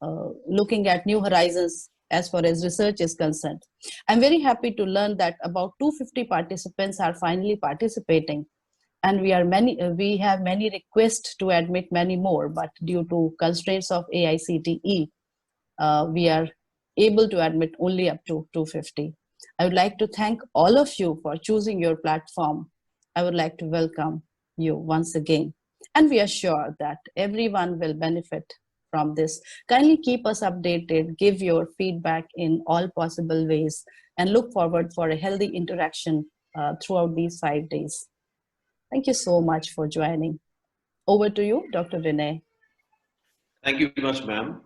looking at new horizons as far as research is concerned. I'm very happy to learn that about 250 participants are finally participating, and we have many requests to admit many more, but due to constraints of AICTE, we are able to admit only up to 250. I would like to thank all of you for choosing your platform. I would like to welcome you once again. And we are sure that everyone will benefit from this. Kindly keep us updated, give your feedback in all possible ways, and look forward for a healthy interaction throughout these 5 days. Thank you so much for joining. Over to you, Dr. Vinay. Thank you very much, ma'am.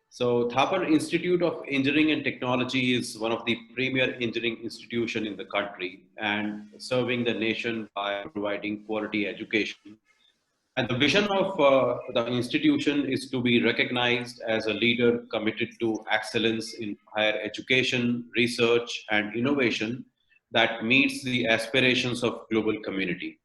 So Thapar Institute of Engineering and Technology is one of the premier engineering institutions in the country and serving the nation by providing quality education. And the vision of the institution is to be recognized as a leader committed to excellence in higher education, research, and innovation that meets the aspirations of global community.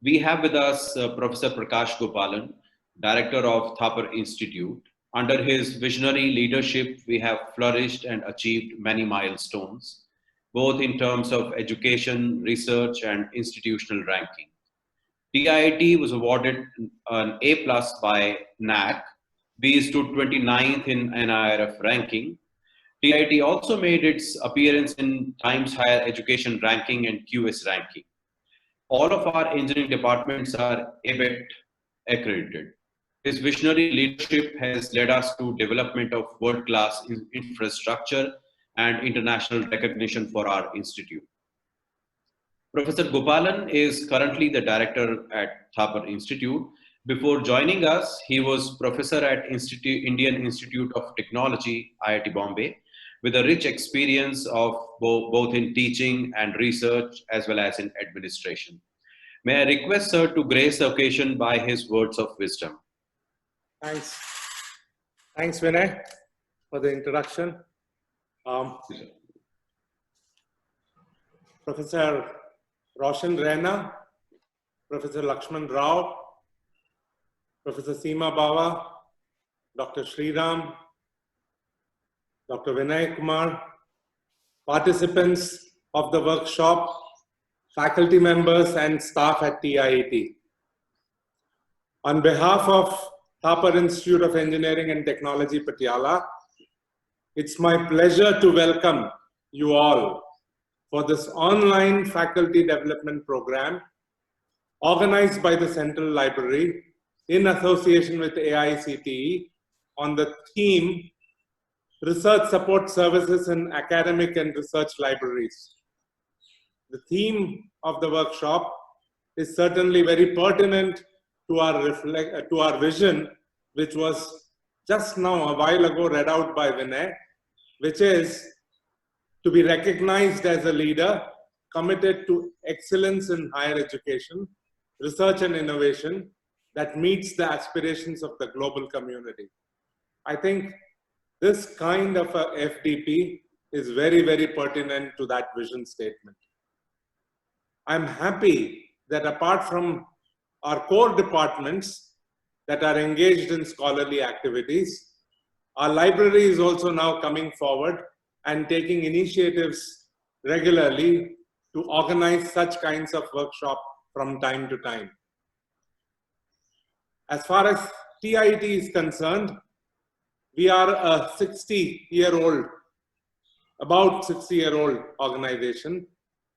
We have with us Professor Prakash Gopalan, Director of Thapar Institute. Under his visionary leadership, we have flourished and achieved many milestones, both in terms of education, research, and institutional ranking. TIIT was awarded an A+ by NAAC. We stood 29th in NIRF ranking. TIIT also made its appearance in Times Higher Education ranking and QS ranking. All of our engineering departments are ABET accredited. His visionary leadership has led us to development of world-class infrastructure and international recognition for our institute. Professor Gopalan is currently the director at Thapar Institute. Before joining us, he was professor at Indian Institute of Technology, IIT Bombay, with a rich experience of both in teaching and research as well as in administration. May I request sir to grace the occasion by his words of wisdom. Thanks. Thanks, Vinay, for the introduction. Professor Roshan Raina, Professor Lakshman Rao, Professor Seema Bawa, Dr. Sriram, Dr. Vinay Kumar, participants of the workshop, faculty members and staff at TIIT. On behalf of Thapar Institute of Engineering and Technology, Patiala, it's my pleasure to welcome you all for this online faculty development program organized by the Central Library in association with AICTE on the theme Research Support Services in Academic and Research Libraries. The theme of the workshop is certainly very pertinent to our vision, which was just now a while ago read out by Vinay, which is to be recognized as a leader committed to excellence in higher education, research and innovation that meets the aspirations of the global community. I think this kind of a FDP is very, very pertinent to that vision statement. I'm happy that apart from our core departments that are engaged in scholarly activities, our library is also now coming forward and taking initiatives regularly to organize such kinds of workshops from time to time. As far as TIIT is concerned, we are a 60-year-old, about 60-year-old organization,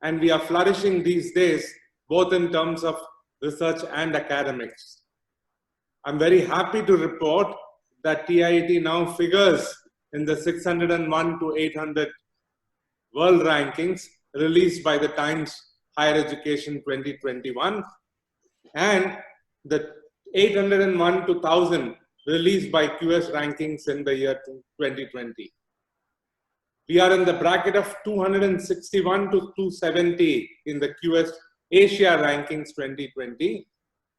and we are flourishing these days, both in terms of research and academics. I'm very happy to report that TIIT now figures in the 601 to 800 world rankings released by the Times Higher Education 2021 and the 801 to 1000 released by QS rankings in the year 2020. We are in the bracket of 261 to 270 in the QS Asia rankings 2020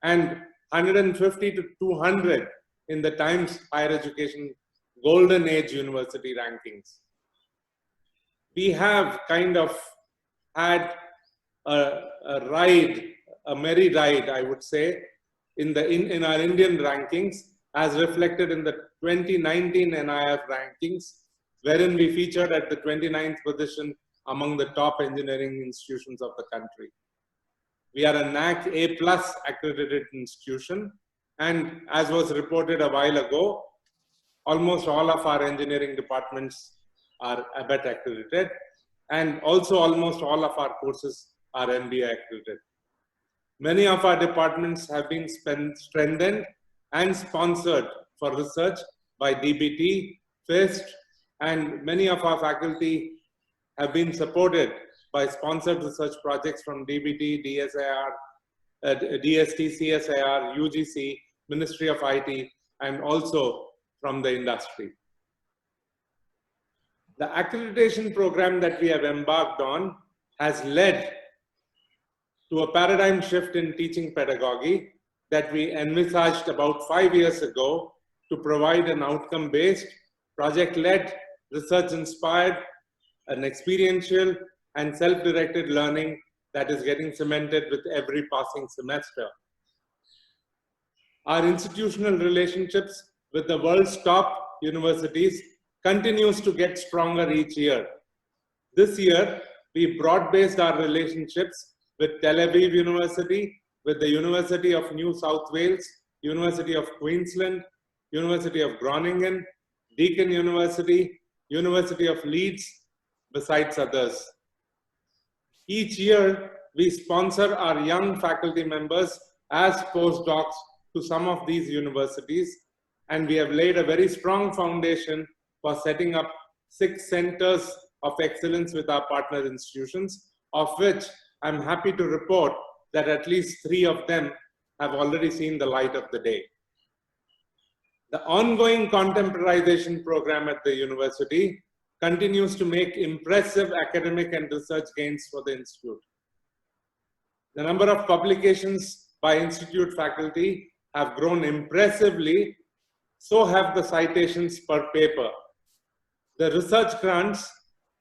and 150 to 200 in the Times Higher Education Golden Age University rankings. We have kind of had a merry ride, I would say, in our Indian rankings, as reflected in the 2019 NIF rankings, wherein we featured at the 29th position among the top engineering institutions of the country. We are a NAAC A+ accredited institution, and as was reported a while ago, almost all of our engineering departments are ABET accredited, and also almost all of our courses are MBA accredited. Many of our departments have been strengthened and sponsored for research by DBT, FIST, and many of our faculty have been supported by sponsored research projects from DBT, DSIR, DST, CSIR, UGC, Ministry of IT, and also from the industry. The accreditation program that we have embarked on has led to a paradigm shift in teaching pedagogy that we envisaged about 5 years ago to provide an outcome-based, project-led, research-inspired, an experiential and self-directed learning that is getting cemented with every passing semester. Our institutional relationships with the world's top universities continues to get stronger each year. This year, we broad-based our relationships with Tel Aviv University, with the University of New South Wales, University of Queensland, University of Groningen, Deakin University, University of Leeds, besides others. Each year, we sponsor our young faculty members as postdocs to some of these universities, and we have laid a very strong foundation for setting up 6 centers of excellence with our partner institutions, of which I'm happy to report that at least 3 of them have already seen the light of the day. The ongoing contemporization program at the university continues to make impressive academic and research gains for the institute. The number of publications by institute faculty have grown impressively, so have the citations per paper. The research grants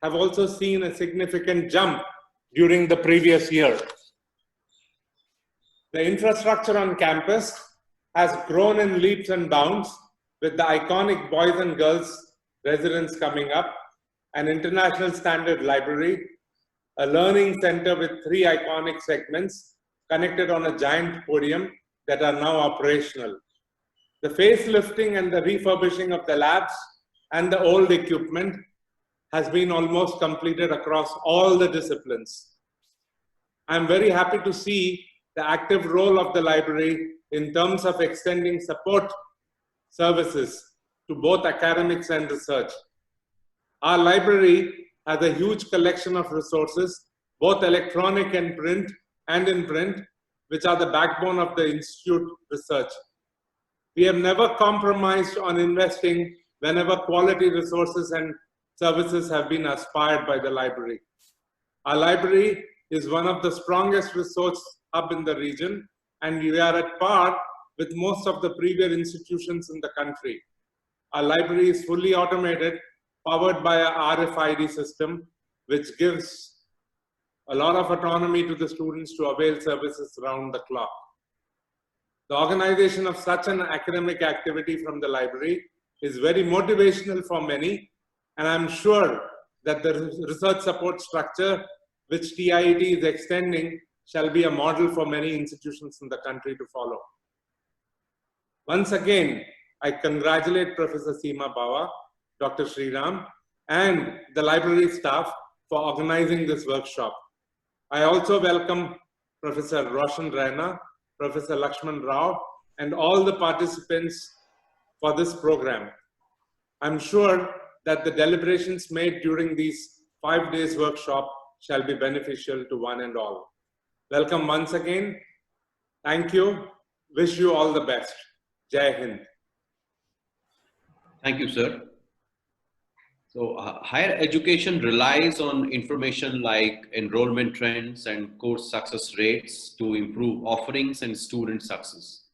have also seen a significant jump during the previous year. The infrastructure on campus has grown in leaps and bounds, with the iconic boys and girls residence coming up, an international standard library, a learning center with 3 iconic segments connected on a giant podium that are now operational. The facelifting and the refurbishing of the labs and the old equipment has been almost completed across all the disciplines. I'm very happy to see the active role of the library in terms of extending support services to both academics and research. Our library has a huge collection of resources, both electronic and in print, which are the backbone of the institute research. We have never compromised on investing whenever quality resources and services have been aspired by the library. Our library is one of the strongest resource hub in the region, and we are at par with most of the premier institutions in the country. Our library is fully automated, powered by an RFID system, which gives a lot of autonomy to the students to avail services around the clock. The organization of such an academic activity from the library is very motivational for many, and I'm sure that the research support structure which TIET is extending shall be a model for many institutions in the country to follow. Once again, I congratulate Professor Seema Bawa, Dr. Sriram, and the library staff for organizing this workshop. I also welcome Professor Roshan Raina, Professor Lakshman Rao, and all the participants for this program. I'm sure that the deliberations made during these 5 days workshop shall be beneficial to one and all. Welcome once again. Thank you. Wish you all the best. Jai Hind. Thank you, sir. So higher education relies on information like enrollment trends and course success rates to improve offerings and student success.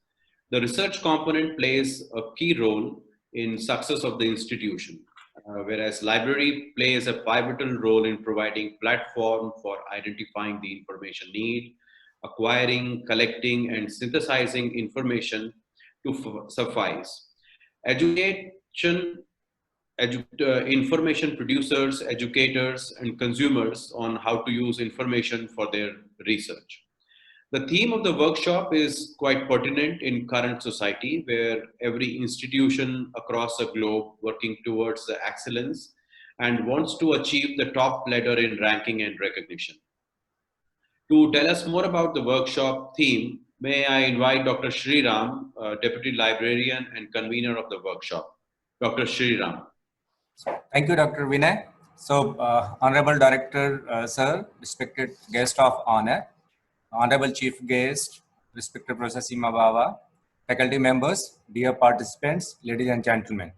The research component plays a key role in success of the institution, whereas library plays a pivotal role in providing platform for identifying the information need, acquiring, collecting, and synthesizing information to suffice. Educate information producers, educators, and consumers on how to use information for their research. The theme of the workshop is quite pertinent in current society, where every institution across the globe working towards the excellence and wants to achieve the top ladder in ranking and recognition. To tell us more about the workshop theme, may I invite Dr. Sriram, Deputy Librarian and Convener of the workshop. Dr. Sriram. Thank you, Dr. Vinay. So, Honorable Director, Sir, respected guest of honor, Honorable Chief Guest, respected Professor Seema Bawa, faculty members, dear participants, ladies and gentlemen.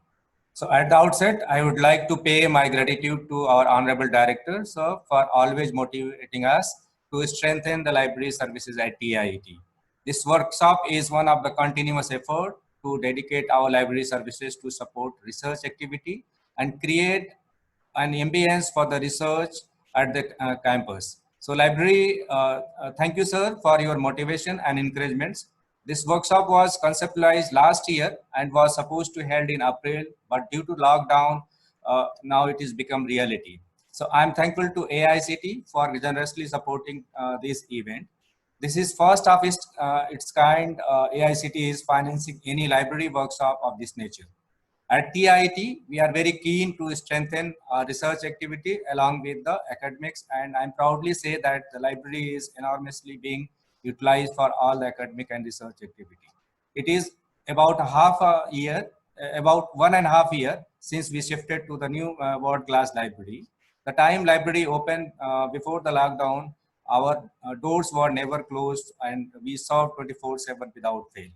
So at the outset, I would like to pay my gratitude to our Honorable Director, sir, for always motivating us to strengthen the library services at TIET. This workshop is one of the continuous effort to dedicate our library services to support research activity and create an ambience for the research at the campus. So library, thank you, sir, for your motivation and encouragements. This workshop was conceptualized last year and was supposed to held in April, but due to lockdown, now it has become reality. So I'm thankful to AICT for generously supporting this event. This is first of its kind. AICT is financing any library workshop of this nature. At TIET, we are very keen to strengthen our research activity along with the academics, and I'm proudly say that the library is enormously being utilized for all the academic and research activity. It is about about 1.5 years since we shifted to the new world-class library. The time library opened before the lockdown, our doors were never closed and we served 24/7 without fail.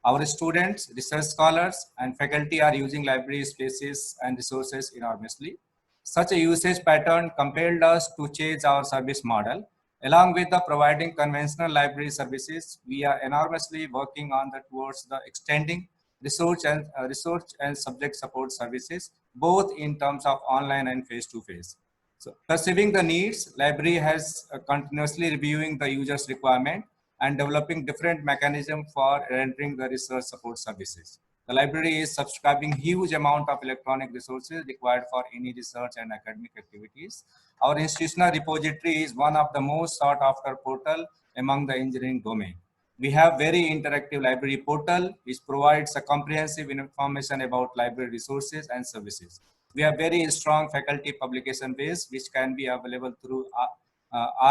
Our students, research scholars, and faculty are using library spaces and resources enormously. Such a usage pattern compelled us to change our service model. Along with the providing conventional library services, we are enormously working on towards the extending research and subject support services, both in terms of online and face-to-face. So, perceiving the needs, library has continuously reviewing the user's requirement and developing different mechanisms for rendering the research support services. The library is subscribing huge amount of electronic resources required for any research and academic activities. Our institutional repository is one of the most sought after portal among the engineering domain. We have very interactive library portal which provides a comprehensive information about library resources and services. We have very strong faculty publication base which can be available through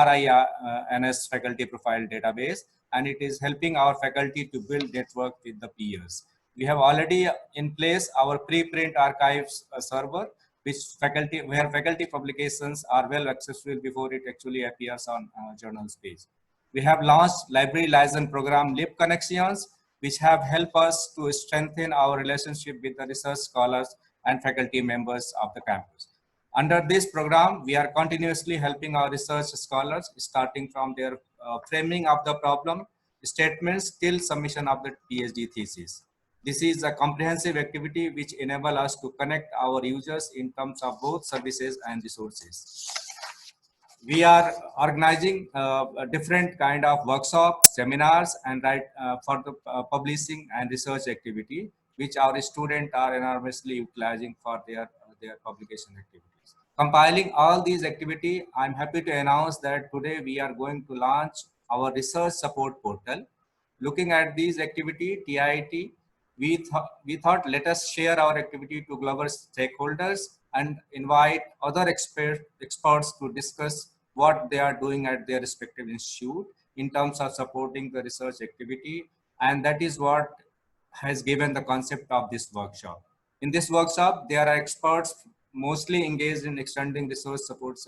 RINS faculty profile database, and it is helping our faculty to build network with the peers. We have already in place our preprint archives server, where faculty publications are well accessible before it actually appears on journals page. We have launched library liaison program LIP Connections, which have helped us to strengthen our relationship with the research scholars and faculty members of the campus. Under this program, we are continuously helping our research scholars, starting from their framing of the problem statements till submission of the PhD thesis. This is a comprehensive activity which enables us to connect our users in terms of both services and resources. We are organizing a different kind of workshops, seminars, and for the publishing and research activity, which our students are enormously utilizing for their publication activities. Compiling all these activities, I'm happy to announce that today we are going to launch our research support portal. Looking at these activities, TIET, we thought let us share our activity to global stakeholders and invite other experts to discuss what they are doing at their respective institute in terms of supporting the research activity. And that is what has given the concept of this workshop. In this workshop, there are experts mostly engaged in extending research support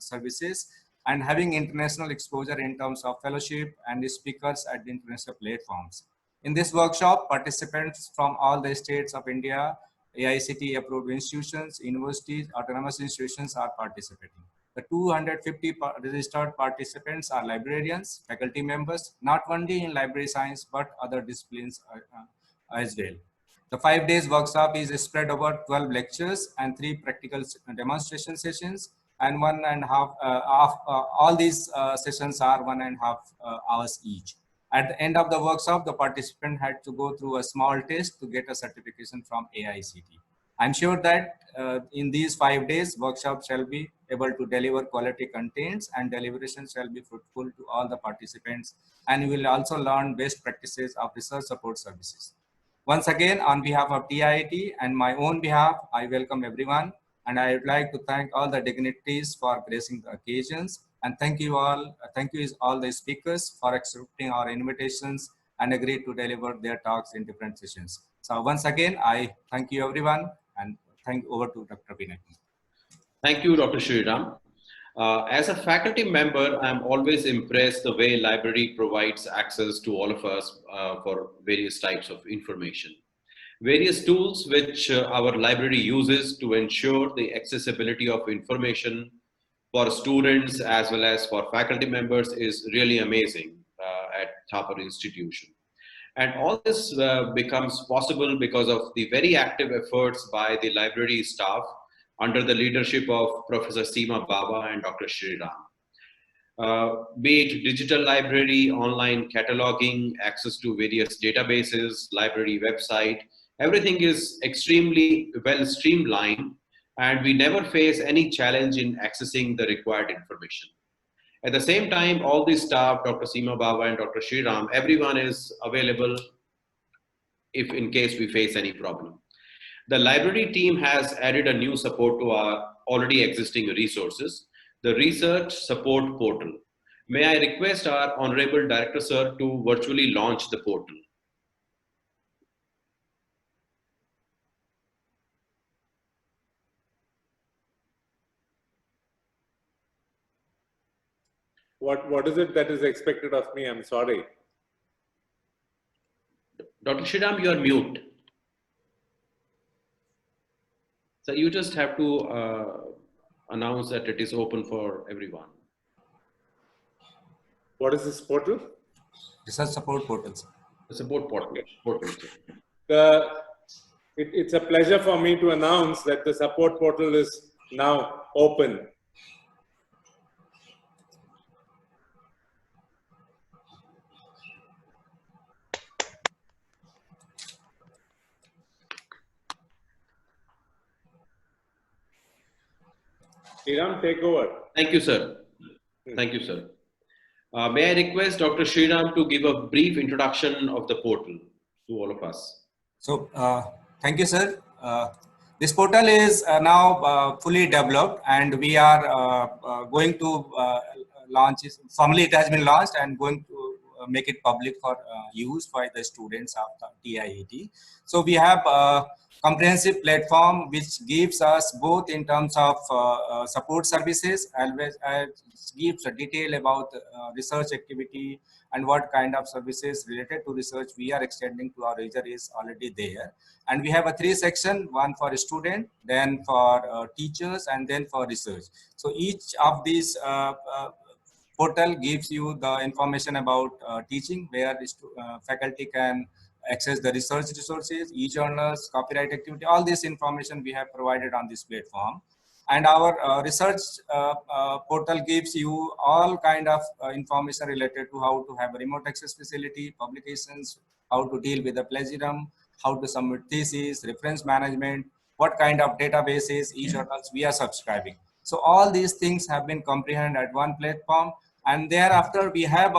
services and having international exposure in terms of fellowship and speakers at the international platforms. In this workshop, participants from all the states of India, AICTE approved institutions, universities, autonomous institutions are participating. The 250 registered participants are librarians, faculty members, not only in library science, but other disciplines as well. The 5 days workshop is spread over 12 lectures and 3 practical demonstration sessions, and all these sessions are 1.5 hours each. At the end of the workshop, the participant had to go through a small test to get a certification from AICTE. I'm sure that in these 5 days, workshops shall be able to deliver quality contents and deliberations shall be fruitful to all the participants. And you will also learn best practices of research support services. Once again, on behalf of TIIT and my own behalf, I welcome everyone. And I would like to thank all the dignitaries for gracing the occasions. And thank you all the speakers for accepting our invitations and agreed to deliver their talks in different sessions. So once again, I thank you everyone and over to Dr. Vinay. Thank you, Dr. Sriram. As a faculty member, I'm always impressed the way library provides access to all of us for various types of information. Various tools which our library uses to ensure the accessibility of information for students as well as for faculty members is really amazing at Thapar Institution. And all this becomes possible because of the very active efforts by the library staff under the leadership of Professor Seema Baba and Dr. Sriram. Be it digital library, online cataloging, access to various databases, library website, everything is extremely well streamlined and we never face any challenge in accessing the required information. At the same time, all the staff, Dr. Seema Baba and Dr. Sriram, everyone is available if in case we face any problem. The library team has added a new support to our already existing resources, the Research Support Portal. May I request our Honorable Director, sir, to virtually launch the portal. What is it that is expected of me? I'm sorry. Dr. Sriram, you are mute. So you just have to announce that it is open for everyone. What is this portal? Research support portals. The support portal. It's a pleasure for me to announce that the support portal is now open. Sriram, take over. Thank you, sir. Thank you, sir. May I request Dr. Sriram to give a brief introduction of the portal to all of us? So, thank you, sir. This portal is now fully developed and we are going to launch it. Formally, it has been launched and going to make it public for use by the students of the TIIT. So, we have comprehensive platform which gives us both in terms of support services as gives a detail about research activity and what kind of services related to research we are extending to our user is already there. And we have a 3 section, one for student, then for teachers, and then for research. So each of these portal gives you the information about teaching, where faculty can access the research resources, e-journals, copyright activity, all this information we have provided on this platform. And our research portal gives you all kind of information related to how to have a remote access facility, publications, how to deal with the plagiarism, how to submit thesis, reference management, what kind of databases, e-journals we are subscribing. So all these things have been comprehended at one platform, and thereafter we have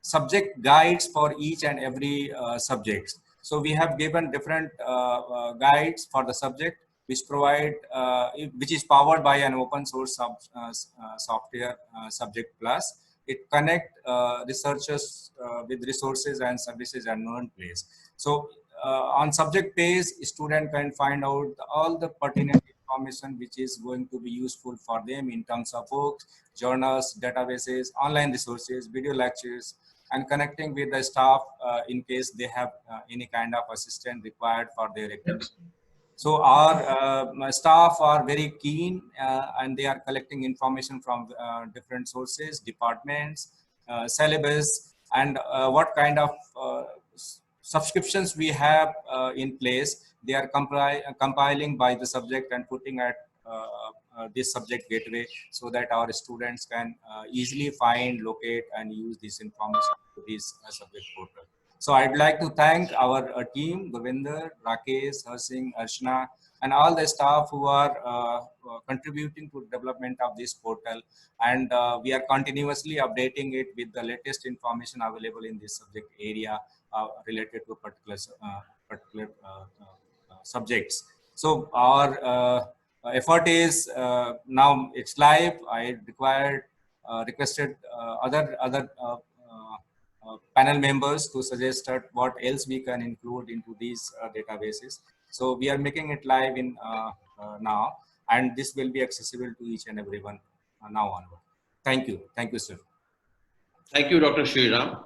subject guides for each and every subject. So we have given different guides for the subject, which provide, which is powered by an open source software, Subject Plus. It connect researchers with resources and services at one place. So on subject page, student can find out all the pertinent information which is going to be useful for them in terms of books, journals, databases, online resources, video lectures, and connecting with the staff in case they have any kind of assistance required for their activity. So our staff are very keen and they are collecting information from different sources, departments, syllabus, and what kind of subscriptions we have in place. They are compiling by the subject and putting at this subject gateway so that our students can easily find, locate, and use this information to this subject portal. So I'd like to thank our team, Govinder, Rakesh, Harsing, Arshna, and all the staff who are contributing to development of this portal. And we are continuously updating it with the latest information available in this subject area related to particular subjects. So our effort is now it's live. I requested other panel members to suggest what else we can include into these databases. So we are making it live in now, and this will be accessible to each and everyone now onward. Thank you. Thank you, sir. Thank you, Dr. Sriram.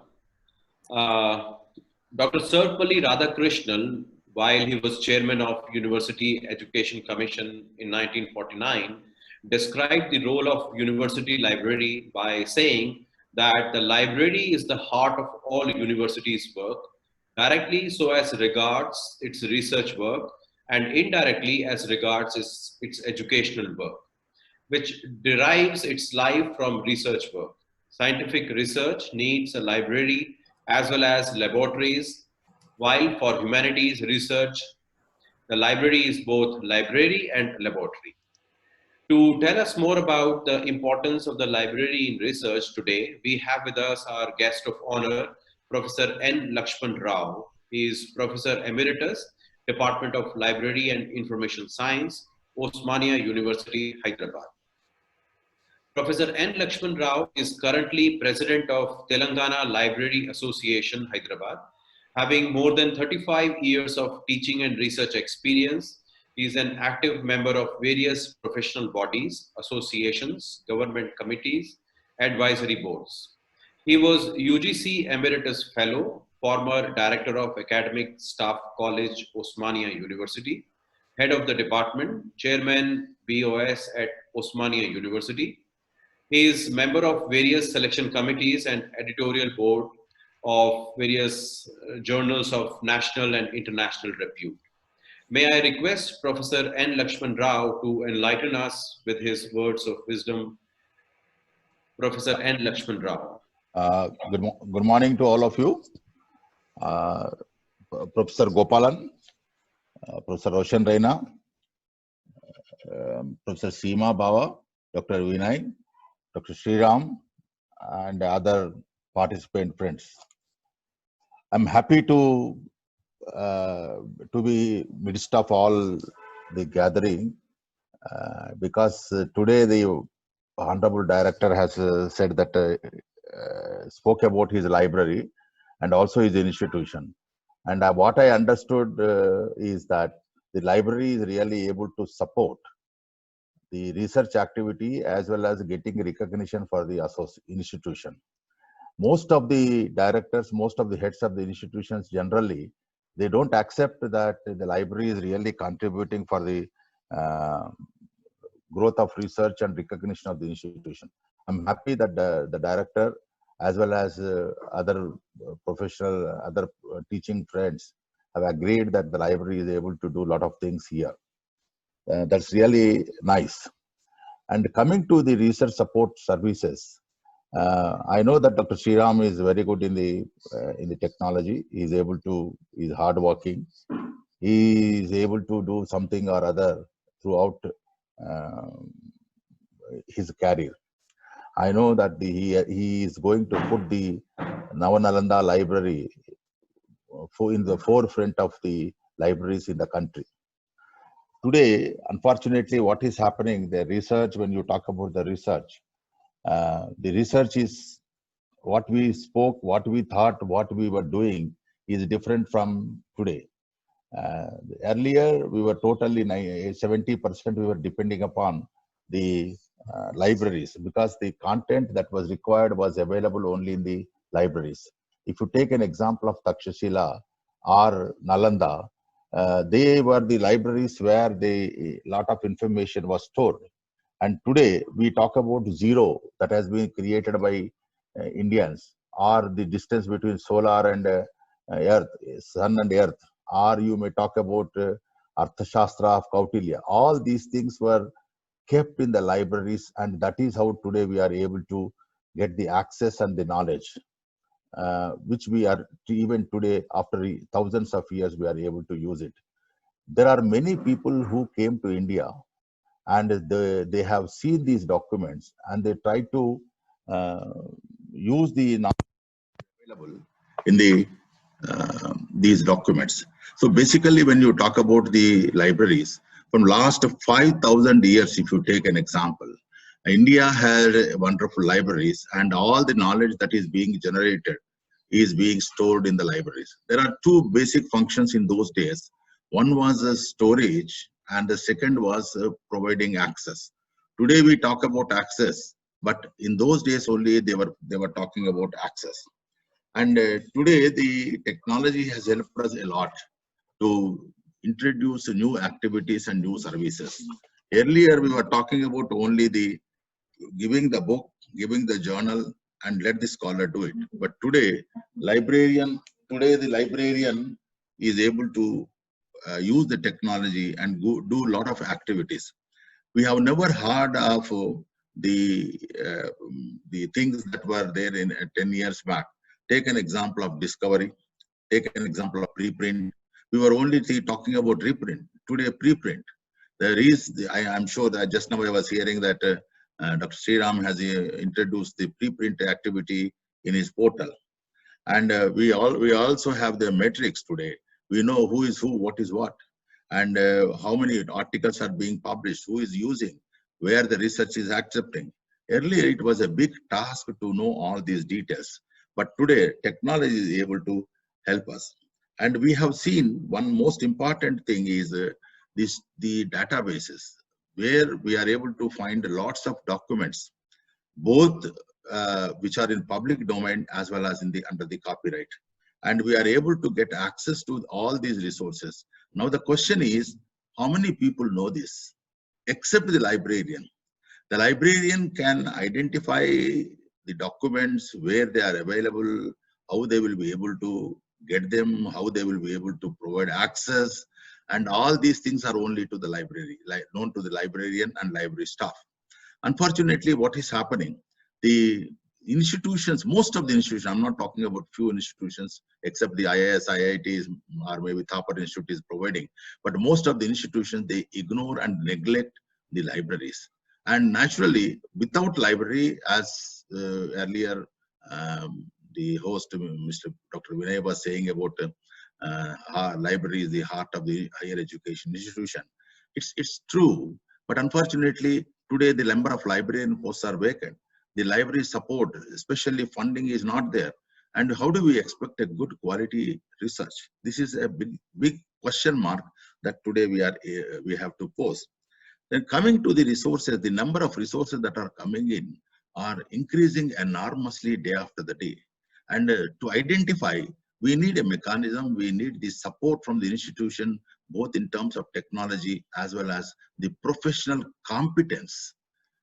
Dr. Sarvepalli Radhakrishnan, while he was chairman of University Education Commission in 1949, described the role of university library by saying that the library is the heart of all universities' work, directly so as regards its research work and indirectly as regards its educational work, which derives its life from research work. Scientific research needs a library as well as laboratories, while for humanities research, the library is both library and laboratory. To tell us more about the importance of the library in research today, we have with us our guest of honor, Professor N. Lakshman Rao. He is Professor Emeritus, Department of Library and Information Science, Osmania University, Hyderabad. Professor N. Lakshman Rao is currently President of Telangana Library Association, Hyderabad. Having more than 35 years of teaching and research experience, he is an active member of various professional bodies, associations, government committees, advisory boards. He was UGC Emeritus Fellow, former Director of Academic Staff College, Osmania University, Head of the Department, Chairman BOS at Osmania University. He is member of various selection committees and editorial board of various journals of national and international repute. May I request Professor N. Lakshman Rao to enlighten us with his words of wisdom. Professor N. Lakshman Rao. Good morning to all of you. Professor Gopalan, Professor Roshan Raina, Professor Seema Bava, Dr. Vinay, Dr. Sriram, and other participant friends. I'm happy to be midst of all the gathering because today the Honorable Director has said that spoke about his library and also his institution. And what I understood is that the library is really able to support the research activity as well as getting recognition for the institution. Most of the directors, most of the heads of the institutions generally, they don't accept that the library is really contributing for the growth of research and recognition of the institution. I'm happy that the director as well as other professional, other teaching friends have agreed that the library is able to do a lot of things here. That's really nice. And coming to the research support services, I know that Dr. Sriram is very good in the technology. He is able to, he's hardworking. He is able to do something or other throughout his career. I know that he is going to put the Navanalanda library in the forefront of the libraries in the country. Today, unfortunately, what is happening, the research, when you talk about the research is what we spoke, what we thought, what we were doing is different from today. Earlier, we were totally 70% we were depending upon the libraries because the content that was required was available only in the libraries. If you take an example of Takshashila or Nalanda, they were the libraries where a lot of information was stored. And today we talk about zero that has been created by Indians, or the distance between solar and earth, sun and earth, or you may talk about Arthashastra of Kautilya. All these things were kept in the libraries, and that is how today we are able to get the access and the knowledge. which we are even today, after thousands of years, we are able to use it. There are many people who came to India and they have seen these documents and they try to use the knowledge available in the these documents. So basically, when you talk about the libraries, from last 5,000 years, if you take an example, India had wonderful libraries, and all the knowledge that is being generated is being stored in the libraries. There are two basic functions in those days. One was storage, and the second was providing access. Today we talk about access, but in those days only they were talking about access. And today the technology has helped us a lot to introduce new activities and new services. Earlier we were talking about only the giving the book, giving the journal, and let the scholar do it. But today the librarian is able to use the technology and do a lot of activities. We have never heard of the things that were there in 10 years back. Take an example of discovery. Take an example of preprint. We were only talking about reprint. Today, preprint. There is, I'm sure that just now I was hearing that Dr. Sriram has introduced the preprint activity in his portal. And we also have the metrics today. We know who is who, what is what, and how many articles are being published, who is using, where the research is accepting. Earlier, it was a big task to know all these details. But today, technology is able to help us. And we have seen one most important thing is the databases, where we are able to find lots of documents, both which are in public domain as well as in under the copyright. And we are able to get access to all these resources. Now the question is, how many people know this? Except the librarian. The librarian can identify the documents, where they are available, how they will be able to get them, how they will be able to provide access, and all these things are only to the library, known to the librarian and library staff. Unfortunately, what is happening, the institutions, most of the institutions, I'm not talking about few institutions, except the IIS, IITs, or maybe Thapar Institute is providing, but most of the institutions, they ignore and neglect the libraries. And naturally, without library, as earlier the host, Mr. Dr. Vinay, was saying about library is the heart of the higher education institution. It's true, but unfortunately, today the number of librarian posts are vacant. The library support, especially funding, is not there. And how do we expect a good quality research? This is a big question mark that today we have to pose. Then coming to the resources, the number of resources that are coming in are increasing enormously day after the day. And to identify, we need a mechanism, we need the support from the institution, both in terms of technology as well as the professional competence.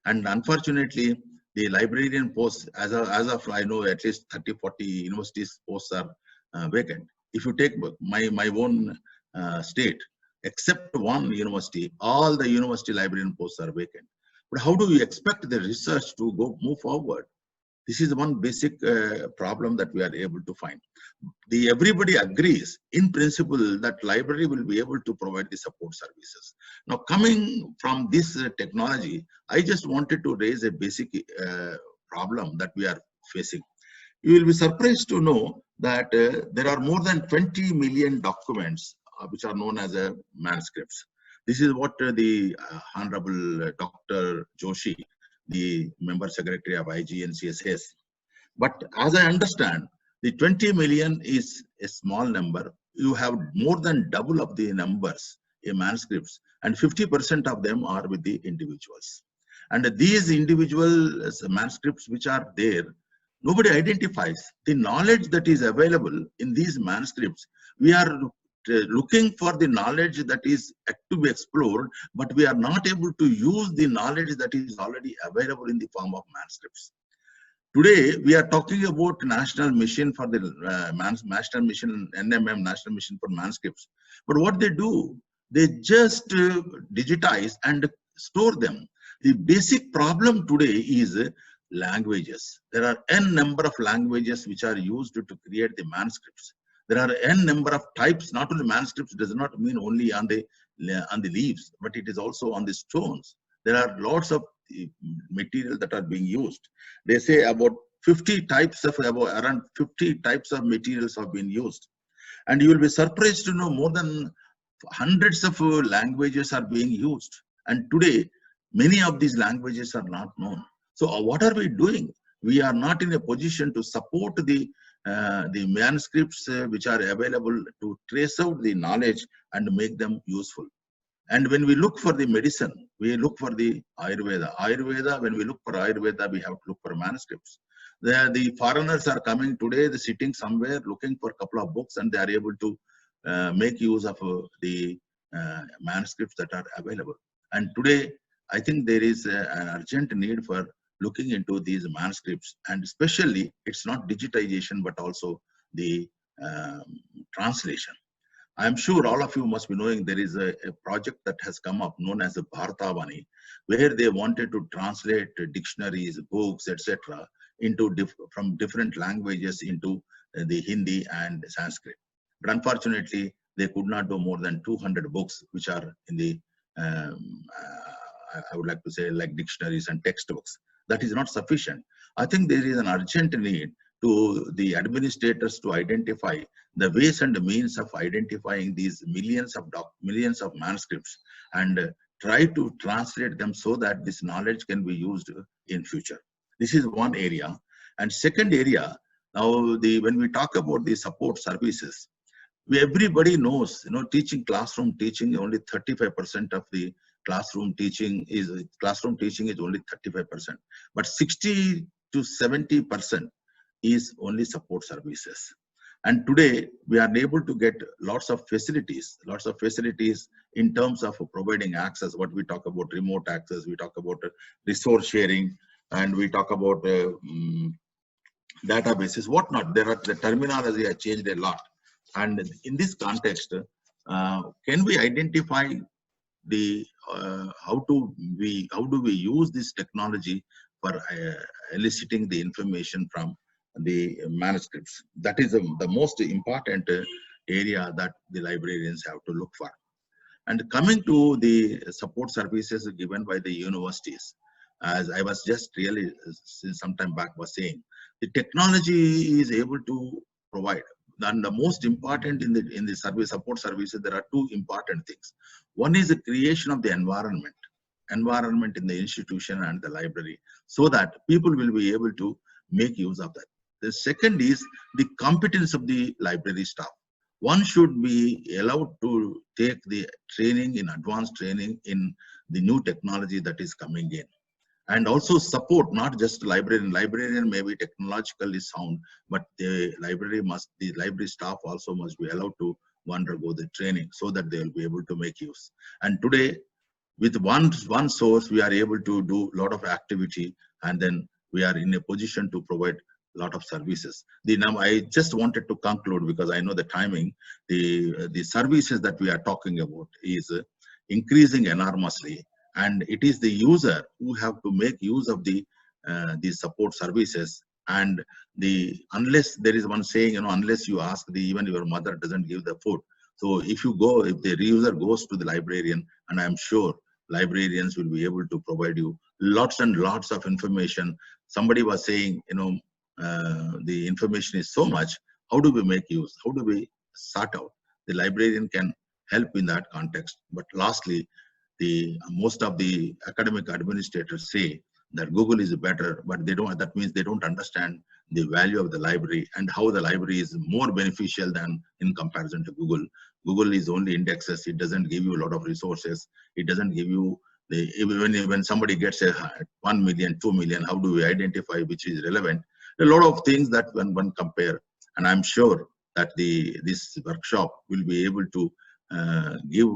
And unfortunately, the librarian posts, as of I know, at least 30, 40 universities posts are vacant. If you take my own state, except one university, all the university librarian posts are vacant. But how do we expect the research to move forward? This is one basic problem that we are able to find. Everybody agrees in principle that library will be able to provide the support services. Now, coming from this technology, I just wanted to raise a basic problem that we are facing. You will be surprised to know that there are more than 20 million documents which are known as manuscripts. This is what the Honorable Dr. Joshi, the member secretary of IGNC, says. But as I understand, the 20 million is a small number. You have more than double of the numbers in manuscripts, and 50% of them are with the individuals. And these individual manuscripts which are there, nobody identifies the knowledge that is available in these manuscripts. We are looking for the knowledge that is to be explored, but we are not able to use the knowledge that is already available in the form of manuscripts. Today, we are talking about National Mission for the National Mission, NMM, National Mission for Manuscripts. But what they do, they just digitize and store them. The basic problem today is languages. There are n number of languages which are used to create the manuscripts. There are n number of types. Not only manuscripts does not mean only on the leaves, but it is also on the stones. There are lots of material that are being used. They say about 50 types of, around 50 types of materials have been used. And you will be surprised to know more than hundreds of languages are being used. And today, many of these languages are not known. So what are we doing? We are not in a position to support the manuscripts which are available to trace out the knowledge and make them useful. And when we look for the medicine, we look for the Ayurveda. Ayurveda, when we look for Ayurveda, we have to look for manuscripts. The foreigners are coming today, they're sitting somewhere looking for a couple of books, and they are able to make use of the manuscripts that are available. And today, I think there is an urgent need for looking into these manuscripts, and especially it's not digitization, but also the translation. I'm sure all of you must be knowing there is a project that has come up known as the Bharatavani, where they wanted to translate dictionaries, books, etc. into from different languages into the Hindi and Sanskrit. But unfortunately, they could not do more than 200 books, which are in the, I would like to say, like dictionaries and textbooks. That is not sufficient. I think there is an urgent need to the administrators to identify the ways and the means of identifying these millions of manuscripts and try to translate them so that this knowledge can be used in future. This is one area. And second area, now when we talk about the support services, everybody knows, classroom teaching, only 35% of the classroom teaching is only 35%, but 60 to 70% is only support services. And today we are able to get lots of facilities in terms of providing access. What we talk about remote access, we talk about resource sharing, and we talk about databases, whatnot. The terminology has changed a lot. And in this context, can we identify the how do we use this technology for eliciting the information from the manuscripts? That is the most important area that the librarians have to look for. And coming to the support services given by the universities, as I was just really some time back was saying, the technology is able to provide. And the most important in the support services, there are two important things. One is the creation of the environment in the institution and the library, so that people will be able to make use of that. The second is the competence of the library staff. One should be allowed to take the training in advanced training in the new technology that is coming in. And also support, not just librarian. Librarian may be technologically sound, but the library staff also must be allowed to undergo the training so that they will be able to make use. And today, with one source, we are able to do a lot of activity, and then we are in a position to provide a lot of services. I just wanted to conclude, because I know the timing. The services that we are talking about is increasing enormously. And it is the user who have to make use of the support services. And unless there is one saying, unless you ask, even your mother doesn't give the food. So if the user goes to the librarian, and I'm sure librarians will be able to provide you lots and lots of information. Somebody was saying, the information is so much. How do we make use? How do we sort out? The librarian can help in that context. But lastly, most of the academic administrators say that Google is better, but that means they don't understand the value of the library and how the library is more beneficial than in comparison to Google. Google is only indexes. It doesn't give you a lot of resources. It doesn't give you when somebody gets a 1 million, 2 million, how do we identify which is relevant? A lot of things that when one compare, and I'm sure that this workshop will be able to give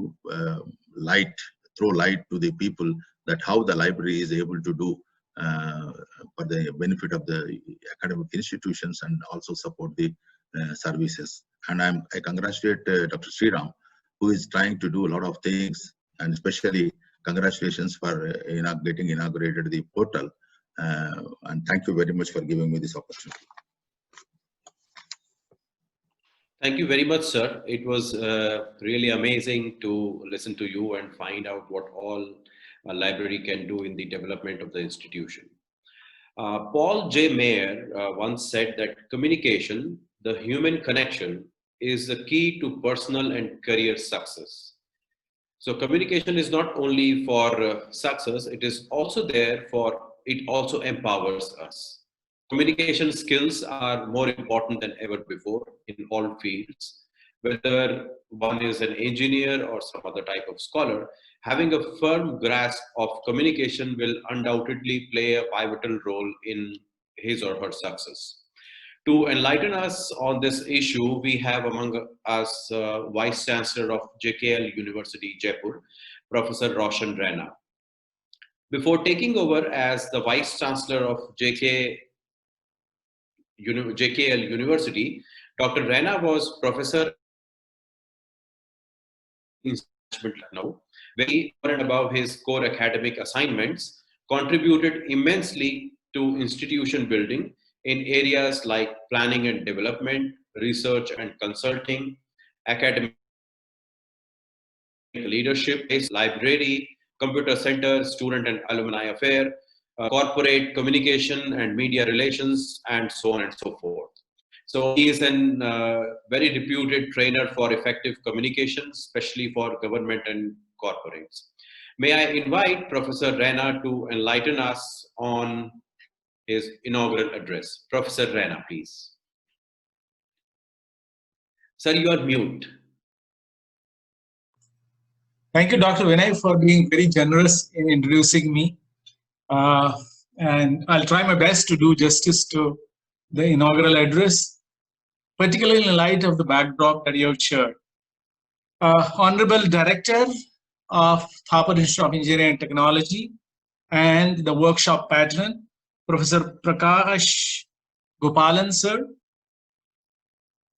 throw light to the people that how the library is able to do for the benefit of the academic institutions and also support the services. And I congratulate Dr. Sriram, who is trying to do a lot of things, and especially congratulations for getting inaugurated the portal And thank you very much for giving me this opportunity. Thank you very much, sir. It was really amazing to listen to you and find out what all a library can do in the development of the institution. Paul J. Mayer once said that communication, the human connection, is the key to personal and career success. So communication is not only for success, it is also there for, it also empowers us. Communication skills are more important than ever before in all fields. Whether one is an engineer or some other type of scholar, having a firm grasp of communication will undoubtedly play a pivotal role in his or her success. To enlighten us on this issue, we have among us Vice Chancellor of JKL University, Jaipur, Professor Roshan Raina. Before taking over as the Vice Chancellor of JKL University, Dr. Raina was Professor in Management Lucknow, where he, over and above his core academic assignments, contributed immensely to institution building in areas like planning and development, research and consulting, academic leadership, library, computer center, student and alumni affair, corporate communication and media relations, and so on and so forth. So he is a very reputed trainer for effective communication, especially for government and corporates. May I invite Professor Raina to enlighten us on his inaugural address. Professor Raina, please. Sir, you are mute. Thank you, Dr. Vinay, for being very generous in introducing me. And I'll try my best to do justice to the inaugural address, particularly in light of the backdrop that you have shared. Honorable Director of Thapar Institute of Engineering and Technology and the workshop patron, Professor Prakash Gopalan, sir,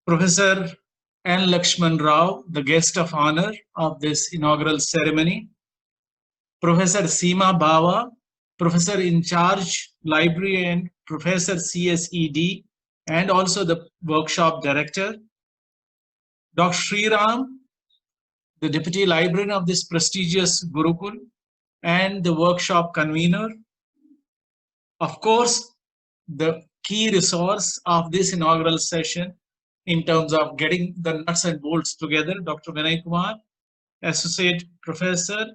Professor N. Lakshman Rao, the guest of honor of this inaugural ceremony, Professor Seema Bawa, Professor in charge, library and Professor CSED, and also the workshop director, Dr. Sriram, the deputy librarian of this prestigious Gurukul, and the workshop convener. Of course, the key resource of this inaugural session in terms of getting the nuts and bolts together, Dr. Vinay Kumar, Associate Professor,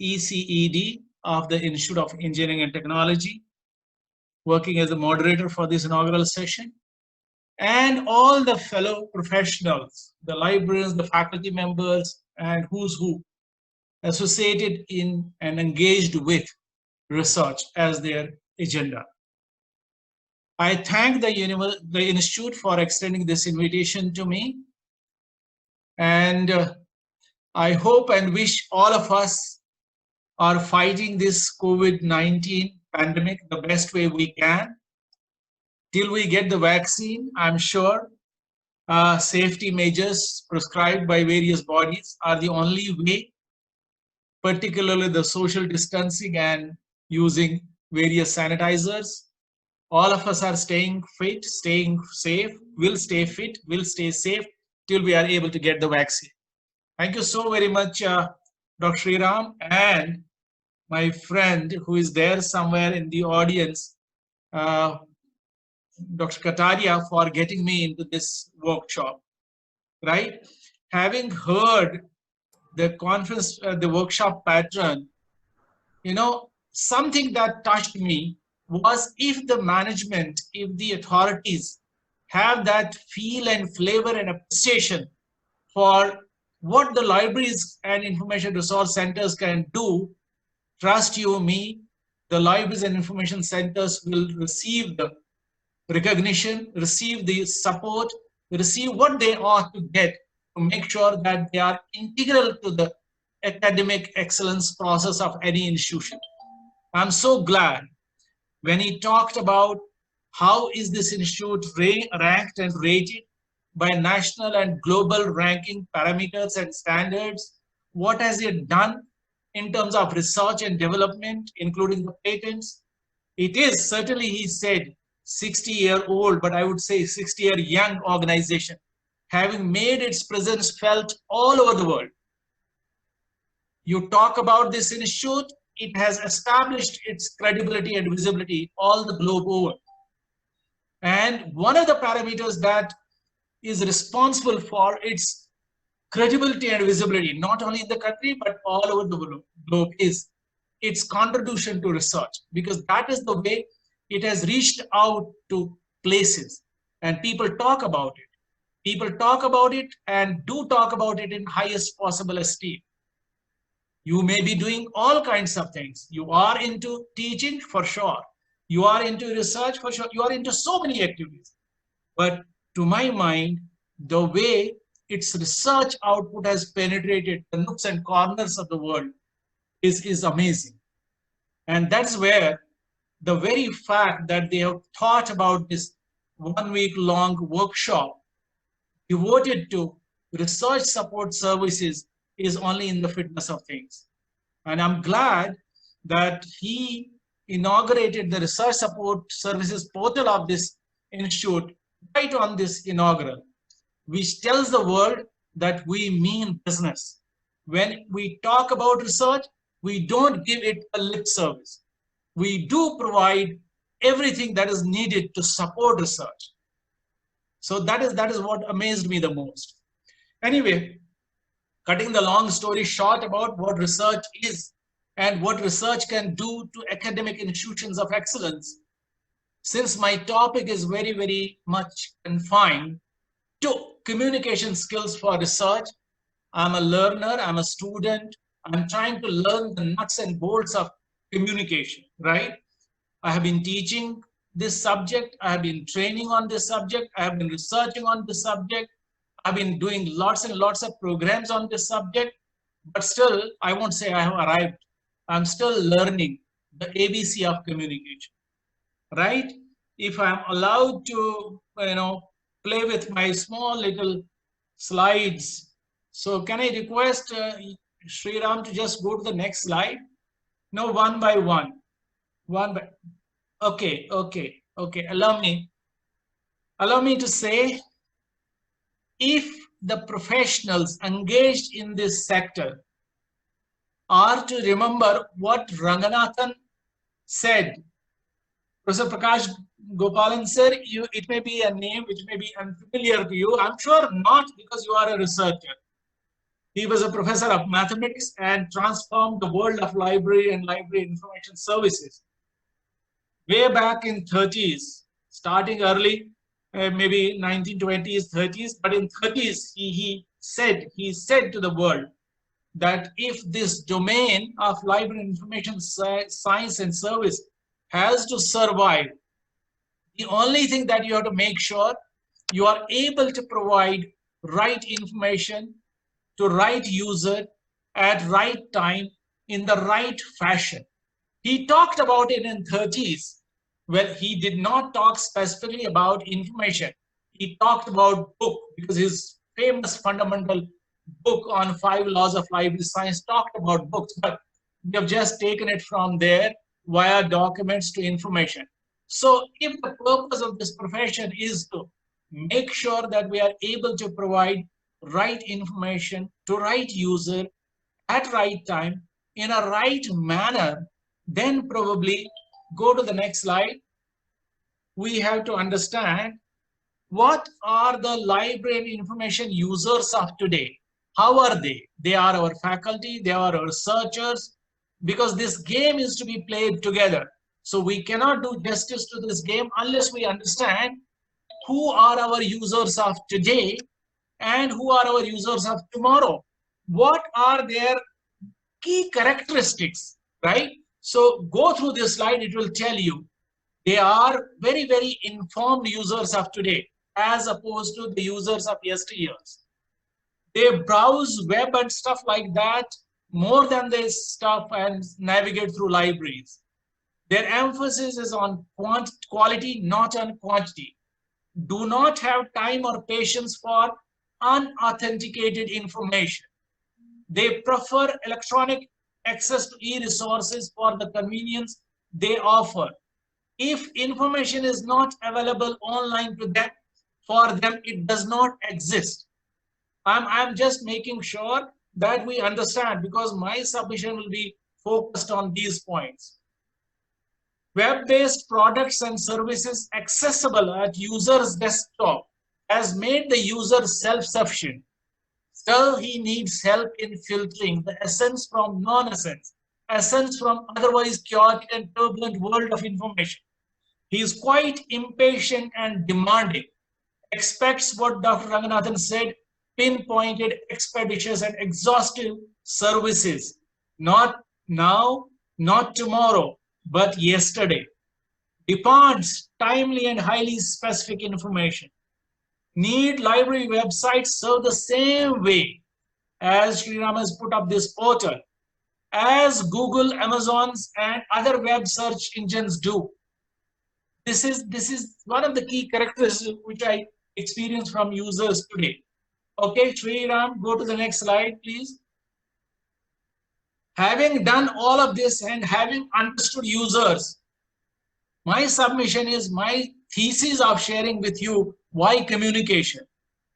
ECED of the Institute of Engineering and Technology, working as the moderator for this inaugural session, and all the fellow professionals, the librarians, the faculty members, and who's who associated in and engaged with research as their agenda. I thank the Institute for extending this invitation to me. And I hope and wish all of us are fighting this COVID-19 pandemic the best way we can. Till we get the vaccine, I'm sure safety measures prescribed by various bodies are the only way, particularly the social distancing and using various sanitizers. All of us are staying fit, staying safe, will stay fit, will stay safe till we are able to get the vaccine. Thank you so very much, Dr. Sriram, and my friend who is there somewhere in the audience, Dr. Kataria, for getting me into this workshop, right? Having heard the conference, the workshop pattern, you know, something that touched me was if the management, if the authorities have that feel and flavor and appreciation for what the libraries and information resource centers can do, trust you me, the libraries and information centers will receive the recognition, receive the support, receive what they ought to get to make sure that they are integral to the academic excellence process of any institution. I'm so glad when he talked about how is this institute ranked and rated by national and global ranking parameters and standards. What has it done in terms of research and development, including the patents, It is certainly, he said, 60-year-old, but I would say 60-year young organization, having made its presence felt all over the world. You talk about this institute, it has established its credibility and visibility all the globe over. And one of the parameters that is responsible for its credibility and visibility, not only in the country, but all over the globe, is its contribution to research, because that is the way it has reached out to places and people talk about it. People talk about it and do talk about it in highest possible esteem. You may be doing all kinds of things. You are into teaching for sure. You are into research for sure. You are into so many activities. But to my mind, the way its research output has penetrated the nooks and corners of the world is amazing. And that's where the very fact that they have thought about this 1 week long workshop devoted to research support services is only in the fitness of things. And I'm glad that he inaugurated the research support services portal of this institute right on this inaugural, which tells the world that we mean business. When we talk about research, we don't give it a lip service. We do provide everything that is needed to support research. So that is what amazed me the most. Anyway, cutting the long story short about what research is and what research can do to academic institutions of excellence, since my topic is very, very much confined to communication skills for research, I'm a learner, I'm a student, I'm trying to learn the nuts and bolts of communication, right? I have been teaching this subject, I have been training on this subject, I have been researching on this subject, I've been doing lots and lots of programs on this subject, but still, I won't say I have arrived. I'm still learning the ABC of communication, right? If I'm allowed to, play with my small little slides. So can I request Sriram to just go to the next slide? No, one by one. Okay. Allow me to say, if the professionals engaged in this sector are to remember what Ranganathan said, Professor Prakash Gopalan sir, it may be a name which may be unfamiliar to you. I'm sure not, because you are a researcher. He was a professor of mathematics and transformed the world of library and library information services. Way back in 30s, starting early, maybe 1920s, 30s, but in 30s, he said to the world that if this domain of library information science and service has to survive, the only thing that you have to make sure you are able to provide right information to right user at right time in the right fashion. He talked about it in 30s. Well, he did not talk specifically about information. He talked about book, because his famous fundamental book on 5 laws of library science talked about books, but we have just taken it from there via documents to information. So if the purpose of this profession is to make sure that we are able to provide right information to right user at right time in a right manner, then probably go to the next slide. We have to understand what are the library and information users of today. How are they? They are our faculty, they are our researchers, because this game is to be played together. So we cannot do justice to this game unless we understand who are our users of today and who are our users of tomorrow. What are their key characteristics, right? So go through this slide, it will tell you they are very, very informed users of today as opposed to the users of yesteryears. They browse web and stuff like that more than they stuff and navigate through libraries. Their emphasis is on quality, not on quantity. Do not have time or patience for unauthenticated information. They prefer electronic access to e-resources for the convenience they offer. If information is not available online to them, for them, it does not exist. I'm just making sure that we understand, because my submission will be focused on these points. Web-based products and services accessible at user's desktop has made the user self-sufficient. Still, he needs help in filtering the essence from non-essence, essence from otherwise chaotic and turbulent world of information. He is quite impatient and demanding, expects what Dr. Ranganathan said, pinpointed, expeditious, and exhaustive services. Not now, not tomorrow, but yesterday. Demands timely and highly specific information. Need library websites serve the same way as Sriram has put up this portal, as Google, Amazon's, and other web search engines do. This is one of the key characteristics which I experience from users today. Okay, Sriram, go to the next slide, please. Having done all of this and having understood users, my submission is my thesis of sharing with you why communication.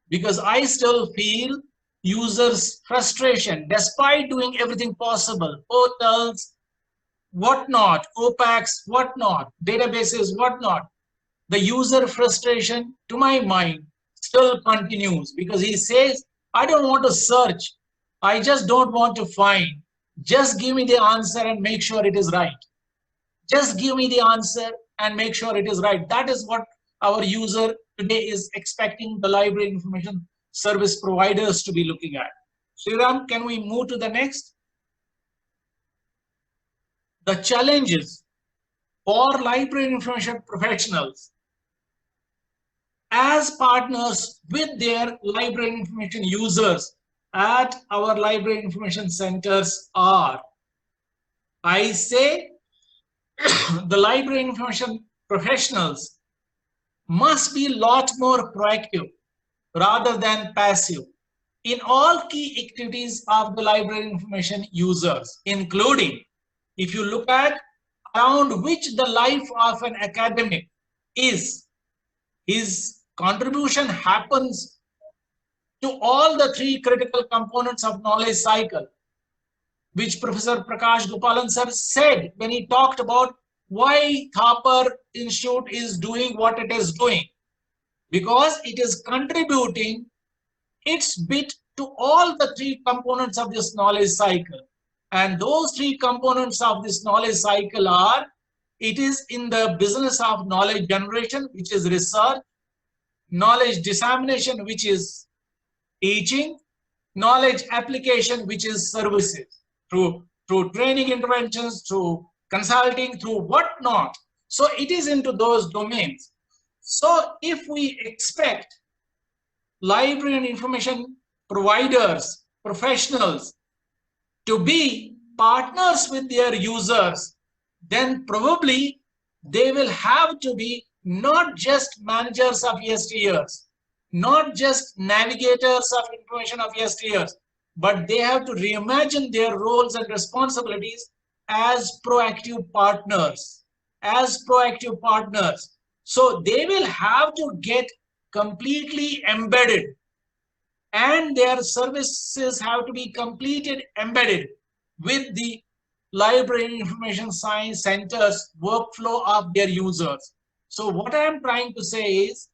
Because I still feel users' frustration, despite doing everything possible, portals, whatnot, OPACs, whatnot, databases, whatnot. The user frustration, to my mind, still continues, because he says, I don't want to search. I just don't want to find. Just give me the answer and make sure it is right. Just give me the answer and make sure it is right. That is what our user today is expecting the library information service providers to be looking at. Sriram, can we move to the next? The challenges for library information professionals as partners with their library information users at our library information centers are, I say, the library information professionals must be a lot more proactive rather than passive in all key activities of the library information users, including, if you look at around which the life of an academic is, his contribution happens to all the three critical components of knowledge cycle, which Professor Prakash Gopalan sir said when he talked about why Thapar Institute is doing what it is doing, because it is contributing its bit to all the three components of this knowledge cycle. And those three components of this knowledge cycle are, it is in the business of knowledge generation, which is research, knowledge dissemination, which is teaching, knowledge application, which is services, through training interventions, through consulting, through whatnot. So it is into those domains. So if we expect library and information providers, professionals, to be partners with their users, then probably they will have to be not just managers of yesteryears, not just navigators of information of yesteryears, but they have to reimagine their roles and responsibilities as proactive partners, So they will have to get completely embedded, and their services have to be completely embedded with the library and information science centers workflow of their users. So what I am trying to say is,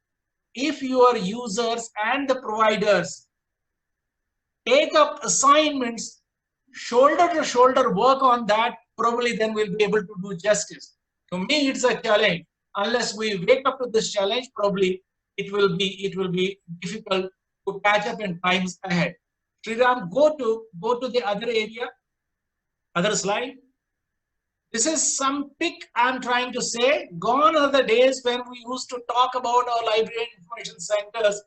if your users and the providers take up assignments, shoulder to shoulder work on that, probably then we'll be able to do justice. To me, it's a challenge. Unless we wake up to this challenge, probably it will be difficult to catch up in times ahead. Sriram, go to the other area, other slide. This is some pick I'm trying to say. Gone are the days when we used to talk about our library and information centers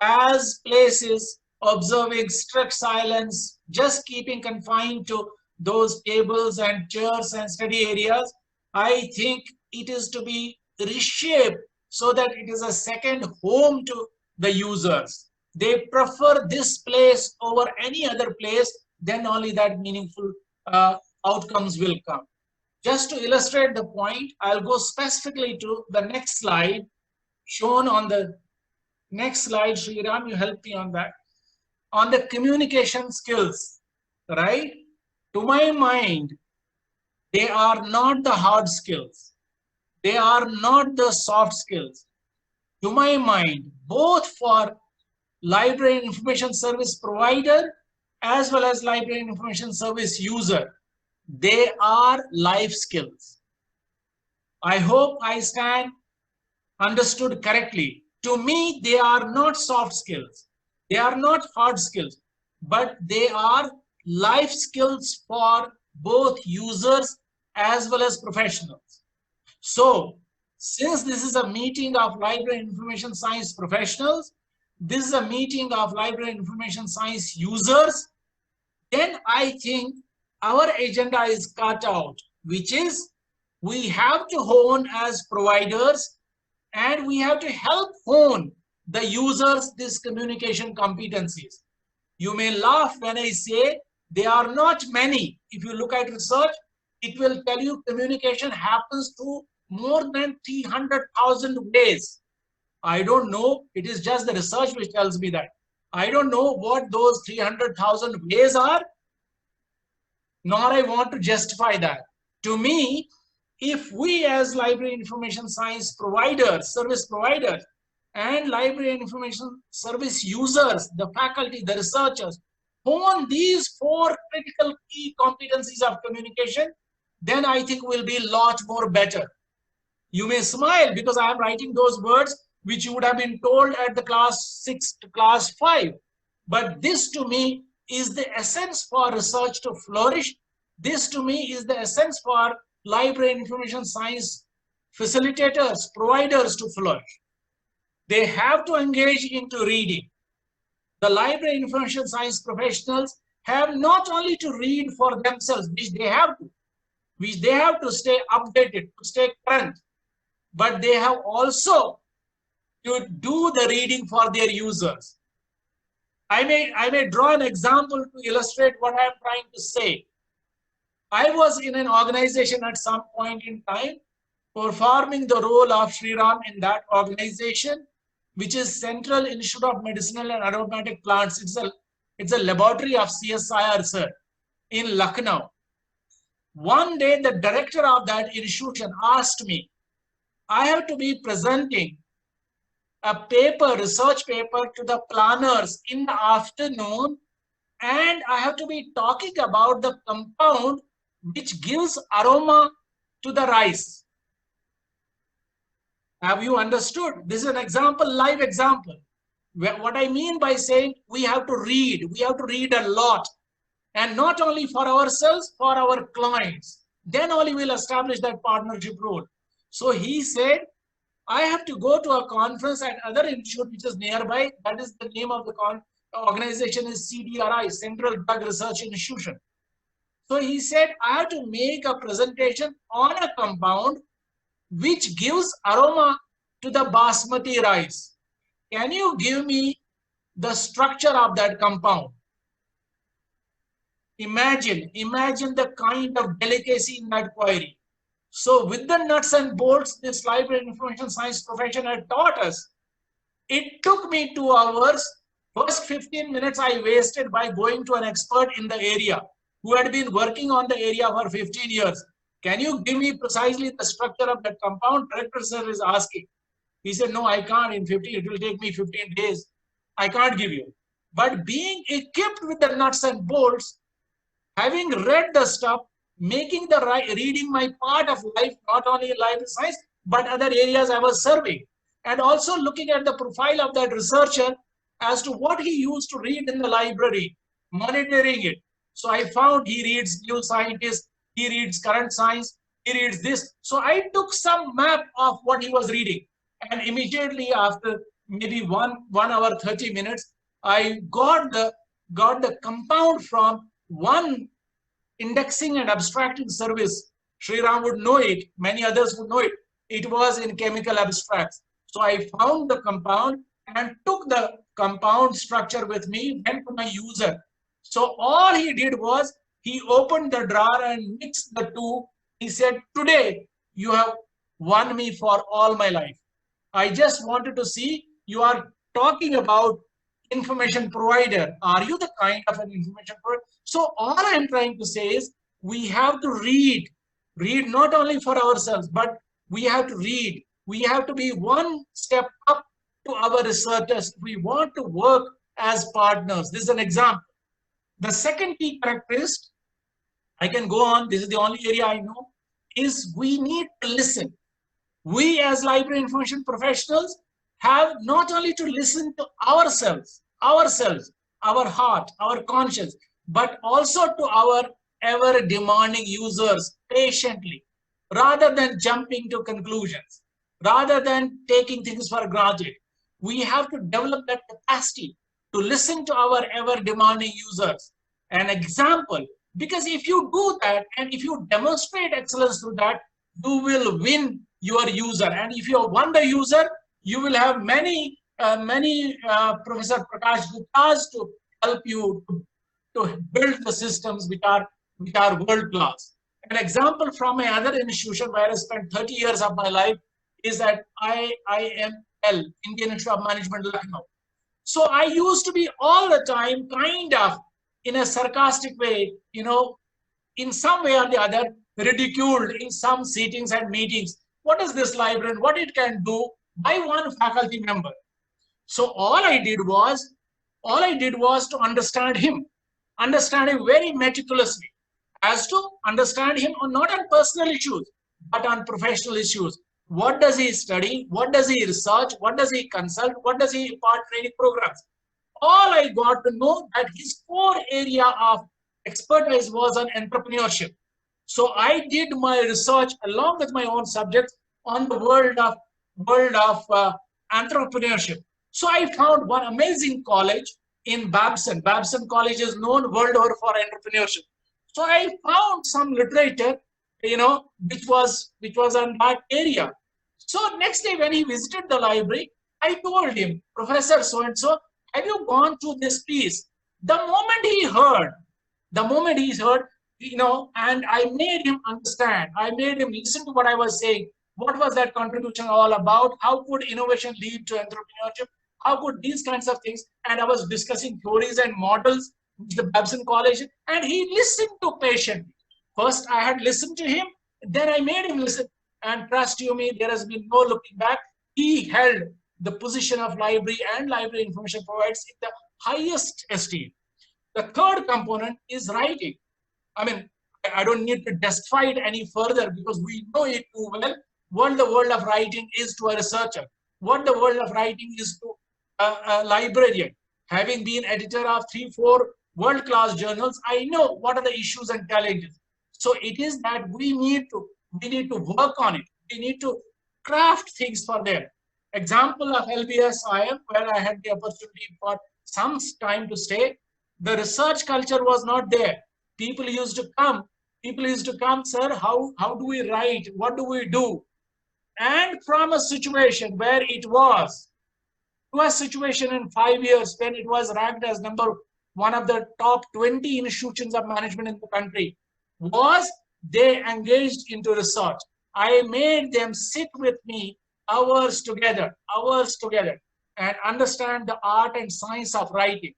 as places observing strict silence, just keeping confined to those tables and chairs and study areas. I think it is to be reshaped so that it is a second home to the users. They prefer this place over any other place, then only that meaningful outcomes will come. Just to illustrate the point, I'll go specifically to the next slide, shown on the next slide. Sriram, you help me on that. On the communication skills, right? To my mind, they are not the hard skills. They are not the soft skills. To my mind, both for library and information service provider as well as library and information service user, they are life skills. I hope I stand understood correctly. To me, they are not soft skills. They are not hard skills, but they are life skills for both users as well as professionals. So, since this is a meeting of library and information science professionals, this is a meeting of library and information science users, then I think our agenda is cut out, which is we have to hone as providers and we have to help hone the users these communication competencies. You may laugh when I say they are not many. If you look at research, it will tell you communication happens to more than 300,000 ways. I don't know. It is just the research which tells me that. I don't know what those 300,000 ways are, nor I want to justify that. To me, if we as library information science providers, service providers, and library and information service users, the faculty, the researchers, hone these 4 critical key competencies of communication, then I think we'll be a lot more better. You may smile because I am writing those words which you would have been told at the class 6 to class 5. But this to me is the essence for research to flourish. This to me is the essence for library and information science facilitators, providers to flourish. They have to engage into reading. The library and information science professionals have not only to read for themselves, which they have to stay updated, to stay current, but they have also to do the reading for their users. I may draw an example to illustrate what I am trying to say. I was in an organization at some point in time performing the role of Sriram in that organization, which is Central Institute of Medicinal and Aromatic Plants. It's a laboratory of CSIR, sir, in Lucknow. One day, the director of that institution asked me, I have to be presenting a paper, research paper to the planners in the afternoon, and I have to be talking about the compound which gives aroma to the rice. Have you understood? This is an example, live example. What I mean by saying we have to read a lot, and not only for ourselves, for our clients. Then only we'll establish that partnership role. So he said, I have to go to a conference at other institute which is nearby. That is the name of the organization is CDRI, Central Drug Research Institution. So he said, I have to make a presentation on a compound which gives aroma to the basmati rice. Can you give me the structure of that compound? Imagine the kind of delicacy in that query. So with the nuts and bolts, this library and information science profession had taught us. It took me 2 hours. First 15 minutes I wasted by going to an expert in the area who had been working on the area for 15 years. Can you give me precisely the structure of that compound? Director sir is asking. He said, no, I can't. It will take me 15 days. I can't give you. But being equipped with the nuts and bolts, having read the stuff, making the reading my part of life, not only in library science, but other areas I was serving. And also looking at the profile of that researcher as to what he used to read in the library, monitoring it. So I found he reads New Scientist, he reads Current Science, he reads this. So I took some map of what he was reading. And immediately after maybe 1 hour, 30 minutes, I got the compound from one indexing and abstracting service. Sriram would know it, many others would know it. It was in chemical abstracts. So I found the compound and took the compound structure with me, went to my user. So all he did was he opened the drawer and mixed the two He said, today you have won me for all my life. I just wanted to see, you are talking about information provider. Are you the kind of an information provider? So all I'm trying to say is we have to read not only for ourselves, but we have to read. We have to be one step up to our researchers. We want to work as partners. This is an example. The second key characteristic, I can go on, this is the only area I know, is we need to listen. We as library information professionals have not only to listen to ourselves, our heart, our conscience, but also to our ever demanding users patiently, rather than jumping to conclusions, rather than taking things for granted. We have to develop that capacity to listen to our ever demanding users. An example, because if you do that and if you demonstrate excellence through that, you will win your user. And if you have won the user, you will have many Professor Prakash Guptas to help you to build the systems which are world class. An example from my other institution where I spent 30 years of my life is at IIML, Indian Institute of Management, Lucknow. So I used to be all the time kind of in a sarcastic way, you know, in some way or the other, ridiculed in some sittings and meetings. What is this library and what it can do by one faculty member? So all I did was to understand him very meticulously, as to understand him not on personal issues, but on professional issues. What does he study? What does he research? What does he consult? What does he impart training programs? All I got to know that his core area of expertise was on entrepreneurship. So I did my research along with my own subjects on the world of entrepreneurship. So I found one amazing college in Babson. Babson College is known world over for entrepreneurship. So I found some literature, you know, which was on that area. So next day when he visited the library, I told him, Professor so-and-so, have you gone through this piece? The moment he heard, you know, and I made him understand, I made him listen to what I was saying. What was that contribution all about? How could innovation lead to entrepreneurship? How could these kinds of things? And I was discussing theories and models with the Babson College, and he listened to patiently. First, I had listened to him, then I made him listen. And trust you me, there has been no looking back. He held the position of library and library information providers in the highest esteem. The third component is writing. I mean, I don't need to justify it any further because we know it too well. What the world of writing is to a researcher, what the world of writing is to a librarian. Having been editor of 3-4 world-class journals, I know what are the issues and challenges. So it is that we need to work on it. We need to craft things for them. Example of LBS-IM, where I had the opportunity for some time to stay. The research culture was not there. People used to come, sir, how do we write? What do we do? And from a situation where it was, to a situation in 5 years when it was ranked as one of the top 20 institutions of management in the country, was they engaged into research. I made them sit with me hours together, and understand the art and science of writing.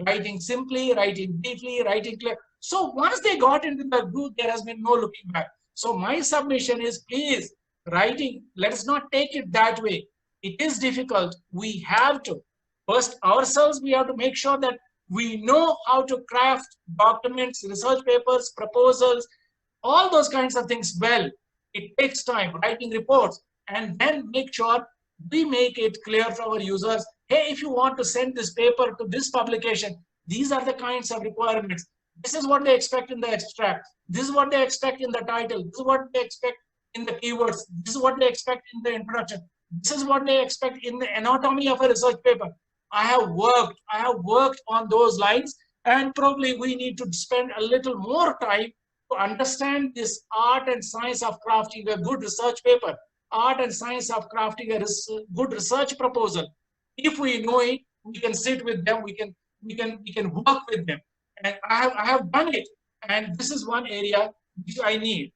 Writing simply, writing deeply, writing clear. So once they got into the group, there has been no looking back. So my submission is, please, writing, let us not take it that way. It is difficult. We have to, first ourselves, we have to make sure that we know how to craft documents, research papers, proposals, all those kinds of things well. It takes time, writing reports, and then make sure we make it clear to our users, hey, if you want to send this paper to this publication, these are the kinds of requirements. This is what they expect in the abstract. This is what they expect in the title. This is what they expect in the keywords. This is what they expect in the introduction. This is what they expect in the anatomy of a research paper. I have worked on those lines, and probably we need to spend a little more time to understand this art and science of crafting a good research paper, art and science of crafting a good research proposal. If we know it, we can sit with them, we can work with them. And I have done it. And this is one area which I need.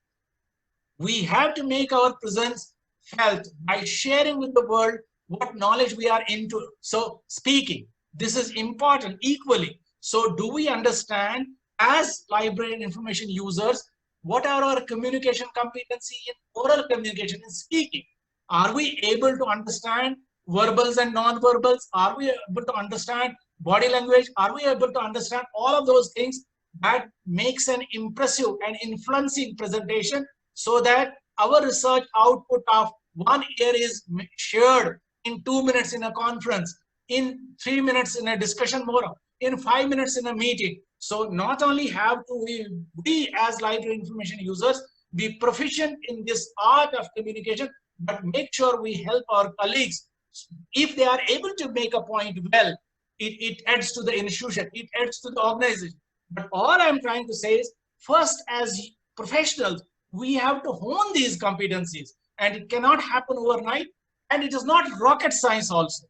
We have to make our presence felt by sharing with the world what knowledge we are into. So speaking, this is important equally. So do we understand as library and information users, what are our communication competency in oral communication in speaking? Are we able to understand verbals and non-verbals? Are we able to understand body language? Are we able to understand all of those things that makes an impressive and influencing presentation, so that our research output of 1 year is shared in 2 minutes in a conference, in 3 minutes in a discussion forum, in 5 minutes in a meeting? So not only have to we as library information users be proficient in this art of communication, but make sure we help our colleagues. If they are able to make a point well, it adds to the institution, it adds to the organization. But all I'm trying to say is, first, as professionals, we have to hone these competencies, and it cannot happen overnight, and it is not rocket science also.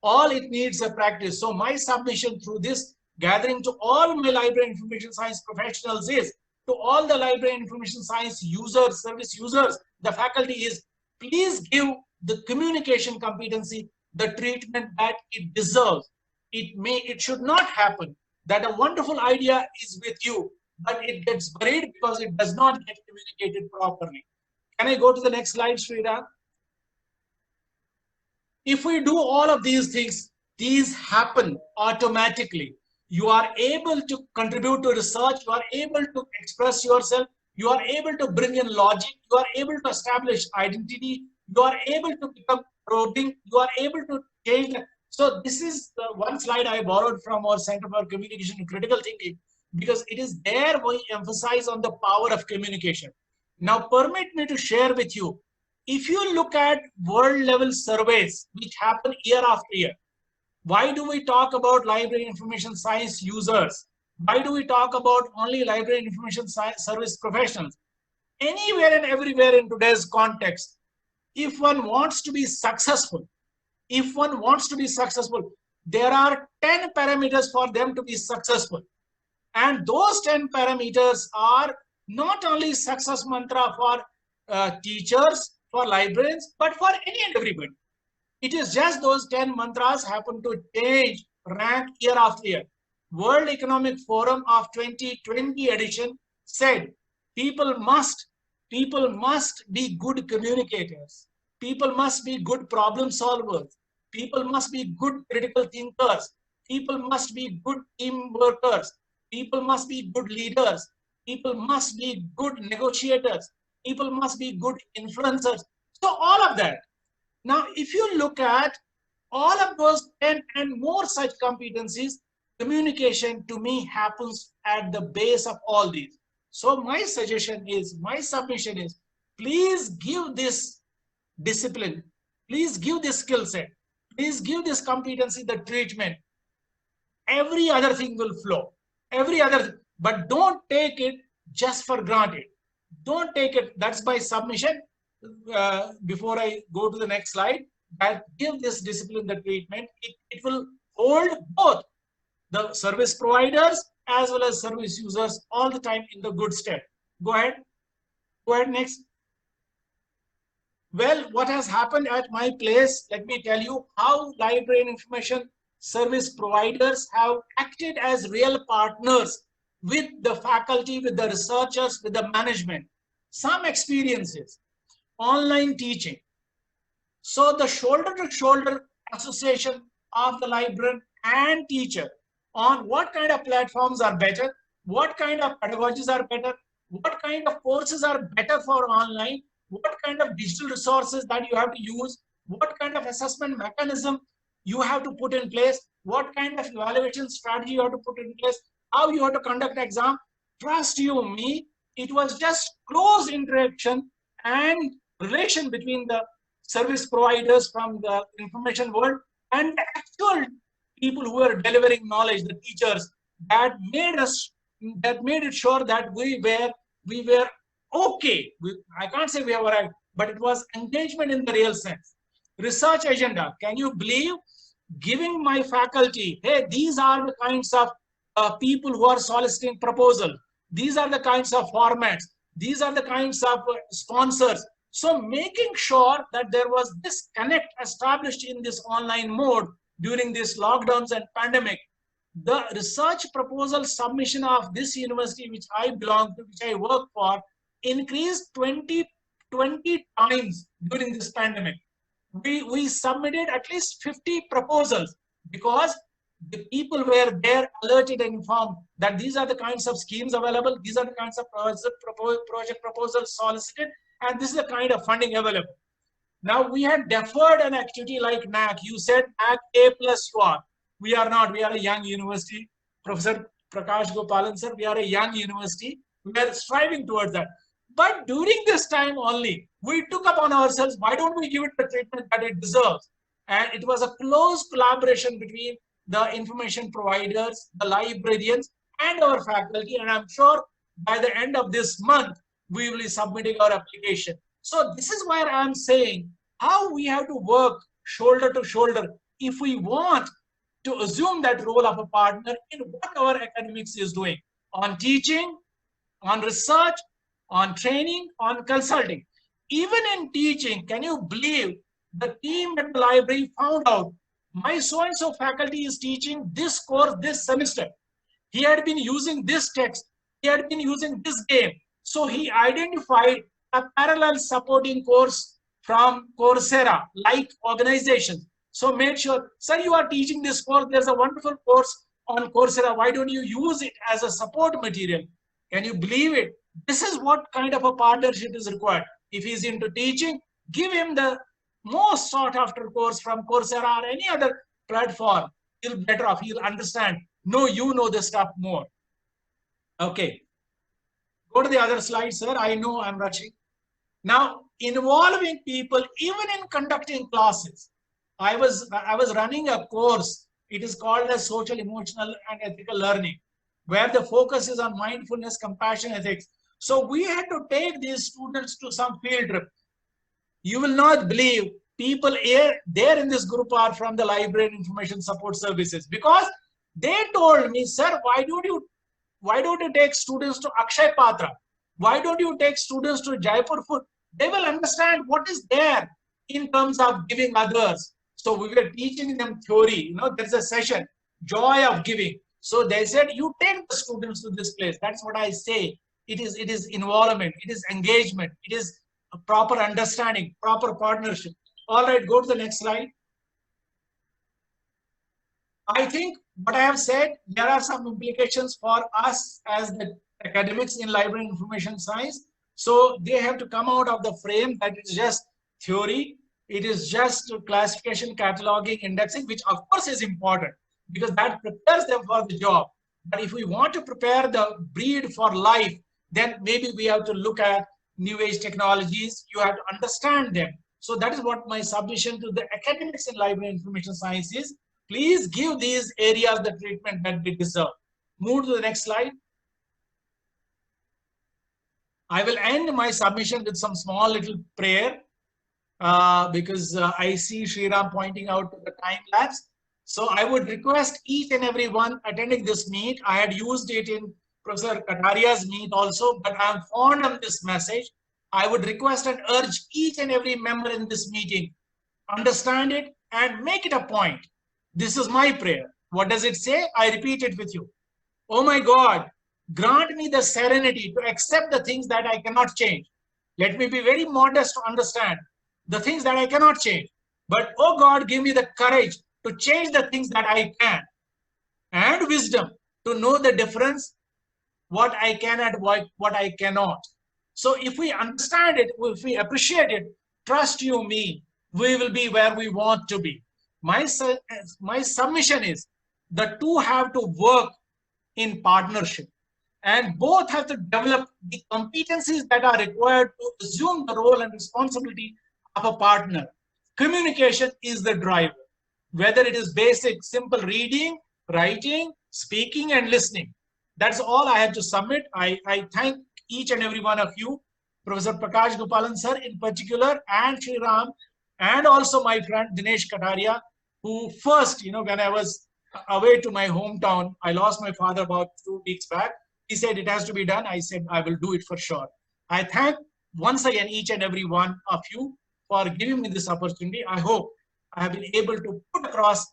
All it needs a practice. So my submission through this gathering to all my library information science professionals is, to all the library information science users, service users, the faculty is, please give the communication competency the treatment that it deserves. It should not happen that a wonderful idea is with you, but it gets buried because it does not get communicated properly. Can I go to the next slide, Sriram? If we do all of these things, these happen automatically. You are able to contribute to research, you are able to express yourself, you are able to bring in logic, you are able to establish identity, you are able to become probing, you are able to change. So this is the one slide I borrowed from our Center for Communication and Critical Thinking, because it is there we emphasize on the power of communication. Now permit me to share with you, if you look at world level surveys which happen year after year, why do we talk about library information science users? Why do we talk about only library information science service professionals? Anywhere and everywhere in today's context, if one wants to be successful, there are 10 parameters for them to be successful. And those 10 parameters are not only success mantra for teachers, for librarians, but for any and everybody. It is just those 10 mantras happen to change rank year after year. World Economic Forum of 2020 edition said people must be good communicators. People must be good problem solvers. People must be good critical thinkers. People must be good team workers. People must be good leaders. People must be good negotiators. People must be good influencers. So all of that. Now, if you look at all of those 10 and more such competencies, communication to me happens at the base of all these. So my suggestion is, my submission is, please give this discipline, please give this skill set, please give this competency the treatment. Every other thing will flow, but don't take it just for granted. Don't take it, that's my submission. Before I go to the next slide, that give this discipline the treatment, it will hold both the service providers as well as service users all the time in the good stead. Go ahead next. Well, what has happened at my place, let me tell you how library and information service providers have acted as real partners with the faculty, with the researchers, with the management. Some experiences. Online teaching. So the shoulder-to-shoulder association of the librarian and teacher on what kind of platforms are better, what kind of pedagogies are better, what kind of courses are better for online, what kind of digital resources that you have to use, what kind of assessment mechanism you have to put in place, what kind of evaluation strategy you have to put in place, how you have to conduct exam. Trust you me, it was just close interaction and relation between the service providers from the information world and the actual people who are delivering knowledge, the teachers, that made it sure that we were okay. I can't say we have arrived, but it was engagement in the real sense. Research agenda. Can you believe giving my faculty, hey, these are the kinds of people who are soliciting proposal. These are the kinds of formats. These are the kinds of sponsors. So making sure that there was this connect established in this online mode during these lockdowns and pandemic, the research proposal submission of this university, which I belong to, which I work for, increased 20 times during this pandemic. We submitted at least 50 proposals because the people were there alerted and informed that these are the kinds of schemes available, these are the kinds of project proposals solicited, and this is the kind of funding available. Now we had deferred an activity like NAC. You said NAC A+ you are. We are not. We are a young university. Professor Prakash Gopalan sir, we are a young university. We are striving towards that. But during this time only, we took upon ourselves, why don't we give it the treatment that it deserves? And it was a close collaboration between the information providers, the librarians, and our faculty. And I'm sure by the end of this month, we will be submitting our application. So this is where I'm saying how we have to work shoulder to shoulder if we want to assume that role of a partner in what our academics is doing on teaching, on research, on training, on consulting. Even in teaching, can you believe the team at the library found out my so-and-so faculty is teaching this course this semester. He had been using this text. He had been using this game. So he identified a parallel supporting course from Coursera, like organizations. So made sure, sir, you are teaching this course. There's a wonderful course on Coursera. Why don't you use it as a support material? Can you believe it? This is what kind of a partnership is required. If he's into teaching, give him the most sought after course from Coursera or any other platform. He'll be better off. He'll understand. No, you know this stuff more. Okay. Go to the other slide, sir. I know I'm rushing. Now, involving people, even in conducting classes. I was running a course. It is called as Social, Emotional, and Ethical Learning, where the focus is on mindfulness, compassion, ethics. So we had to take these students to some field trip. You will not believe people there in this group are from the Library and Information Support Services, because they told me, sir, why don't you take students to Akshay Patra? Why don't you take students to Jaipur Food? They will understand what is there in terms of giving others. So we were teaching them theory. There's a session, joy of giving. So they said, you take the students to this place. That's what I say. It is involvement. It is engagement. It is a proper understanding, proper partnership. All right, go to the next slide. I think what I have said, there are some implications for us as the academics in library and information science. So they have to come out of the frame that it's just theory. It is just classification, cataloging, indexing, which of course is important because that prepares them for the job. But if we want to prepare the breed for life, then maybe we have to look at new age technologies. You have to understand them. So that is what my submission to the academics in library and information science is. Please give these areas the treatment that they deserve. Move to the next slide. I will end my submission with some small little prayer because I see Sriram pointing out the time lapse. So I would request each and every one attending this meet. I had used it in Professor Kataria's meet also, but I am fond of this message. I would request and urge each and every member in this meeting, understand it and make it a point. This is my prayer. What does it say? I repeat it with you. Oh my God, grant me the serenity to accept the things that I cannot change. Let me be very modest to understand the things that I cannot change. But oh God, give me the courage to change the things that I can, and wisdom to know the difference, what I can and what I cannot. So if we understand it, if we appreciate it, trust you me, we will be where we want to be. My submission is the two have to work in partnership and both have to develop the competencies that are required to assume the role and responsibility of a partner. Communication is the driver, whether it is basic, simple reading, writing, speaking, and listening. That's all I have to submit. I thank each and every one of you, Professor Prakash Gopalan sir in particular, and Sriram, and also my friend Dinesh Kataria, who first, when I was away to my hometown, I lost my father about 2 weeks back. He said it has to be done. I said, I will do it for sure. I thank once again each and every one of you for giving me this opportunity. I hope I have been able to put across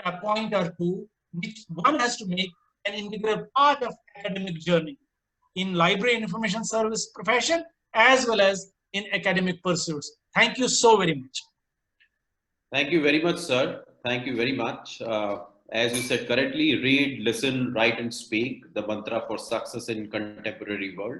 a point or two which one has to make an integral part of academic journey in library and information service profession as well as in academic pursuits. Thank you so very much. Thank you very much, sir. Thank you very much. As you said correctly, read, listen, write, and speak, the mantra for success in contemporary world.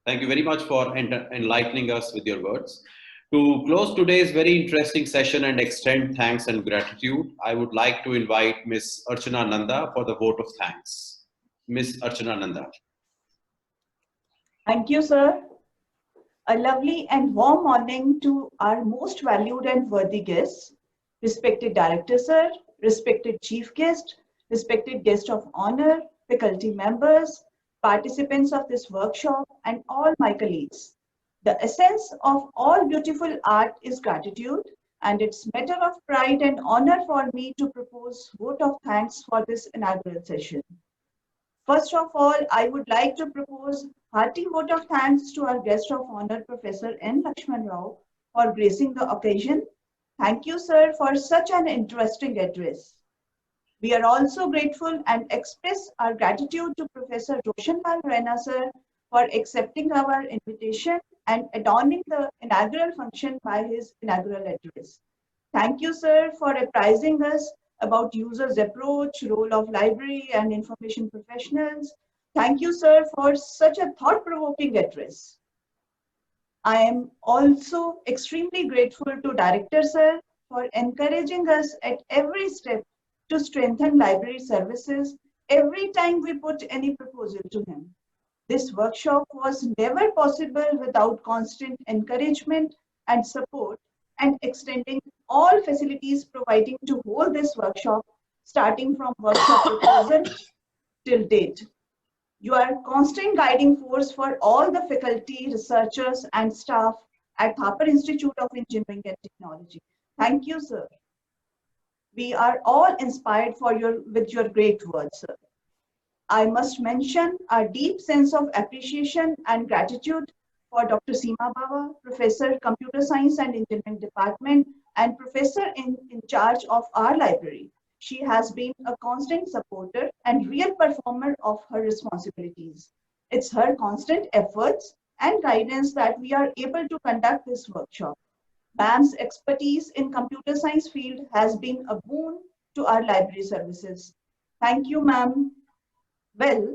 Thank you very much for enlightening us with your words. To close today's very interesting session and extend thanks and gratitude, I would like to invite Ms. Archana Nanda for the vote of thanks. Ms. Archana Nanda. Thank you, sir. A lovely and warm morning to our most valued and worthy guests, respected Director, sir, respected Chief Guest, respected Guest of Honor, faculty members, participants of this workshop, and all my colleagues. The essence of all beautiful art is gratitude, and it's matter of pride and honor for me to propose vote of thanks for this inaugural session. First of all, I would like to propose hearty vote of thanks to our guest of honor, Professor N. Lakshman Rao, for gracing the occasion. Thank you, sir, for such an interesting address. We are also grateful and express our gratitude to Professor Roshan Lal Raina, sir, for accepting our invitation and adorning the inaugural function by his inaugural address. Thank you, sir, for apprising us about users' approach, role of library and information professionals. Thank you, sir, for such a thought-provoking address. I am also extremely grateful to Director, sir, for encouraging us at every step to strengthen library services every time we put any proposal to him. This workshop was never possible without constant encouragement and support and extending all facilities providing to hold this workshop, starting from workshop proposal till date. You are a constant guiding force for all the faculty, researchers, and staff at Thapar Institute of Engineering and Technology. Thank you, sir. We are all inspired with your great words, sir. I must mention our deep sense of appreciation and gratitude for Dr. Seema Bawa, Professor Computer Science and Engineering Department, and Professor in charge of our library. She has been a constant supporter and real performer of her responsibilities. It's her constant efforts and guidance that we are able to conduct this workshop. Ma'am's expertise in computer science field has been a boon to our library services. Thank you, ma'am. Well,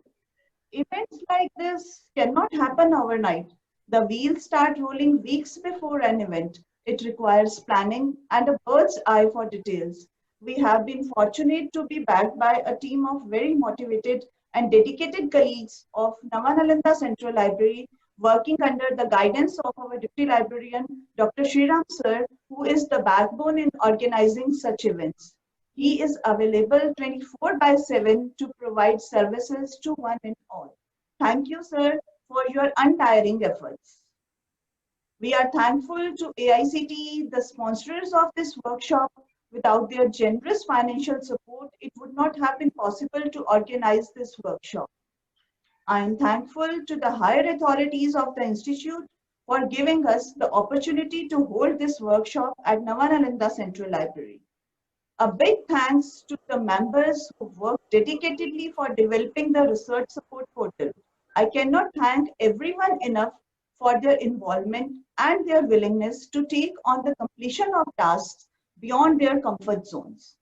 events like this cannot happen overnight. The wheels start rolling weeks before an event. It requires planning and a bird's eye for details. We have been fortunate to be backed by a team of very motivated and dedicated colleagues of Navanalanda Central Library, working under the guidance of our Deputy Librarian, Dr. Sriram sir, who is the backbone in organizing such events. He is available 24/7 to provide services to one and all. Thank you, sir, for your untiring efforts. We are thankful to AICTE, the sponsors of this workshop. Without their generous financial support, it would not have been possible to organize this workshop. I am thankful to the higher authorities of the Institute for giving us the opportunity to hold this workshop at Navanalanda Central Library. A big thanks to the members who worked dedicatedly for developing the research support portal. I cannot thank everyone enough for their involvement and their willingness to take on the completion of tasks beyond their comfort zones.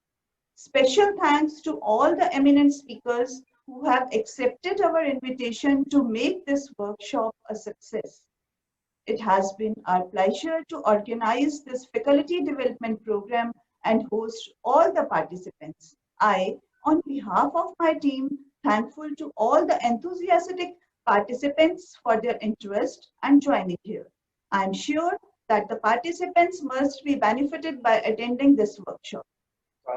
Special thanks to all the eminent speakers who have accepted our invitation to make this workshop a success. It has been our pleasure to organize this faculty development program and host all the participants. I, on behalf of my team, thankful to all the enthusiastic participants for their interest and joining here. I am sure that the participants must be benefited by attending this workshop.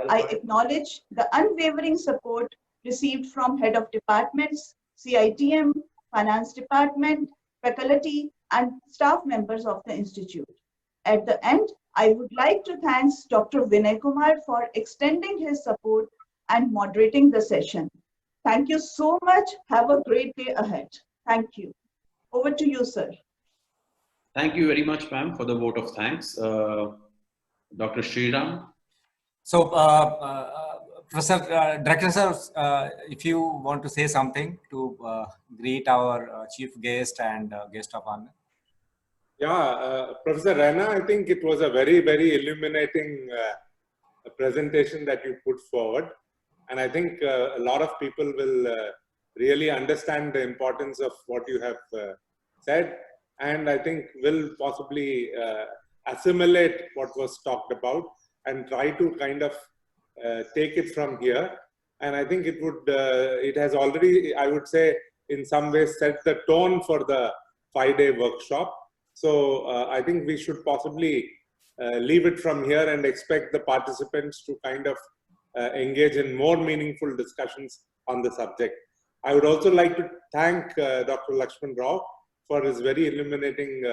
I acknowledge the unwavering support received from head of departments, CITM, finance department, faculty, and staff members of the institute. At the end, I would like to thank Dr. Vinay Kumar for extending his support and moderating the session. Thank you so much. Have a great day ahead. Thank you. Over to you, sir. Thank you very much, ma'am, for the vote of thanks. Dr. Sriram. So, Professor, Director Sir, if you want to say something to greet our chief guest and guest of honor. Yeah, Professor Raina, I think it was a very, very illuminating presentation that you put forward. And I think a lot of people will really understand the importance of what you have said. And I think will possibly assimilate what was talked about and try to kind of take it from here. And I think it would, it has already, I would say, in some ways set the tone for the 5-day workshop. So I think we should possibly leave it from here and expect the participants to kind of engage in more meaningful discussions on the subject. I would also like to thank Dr. Lakshman Rao for his very illuminating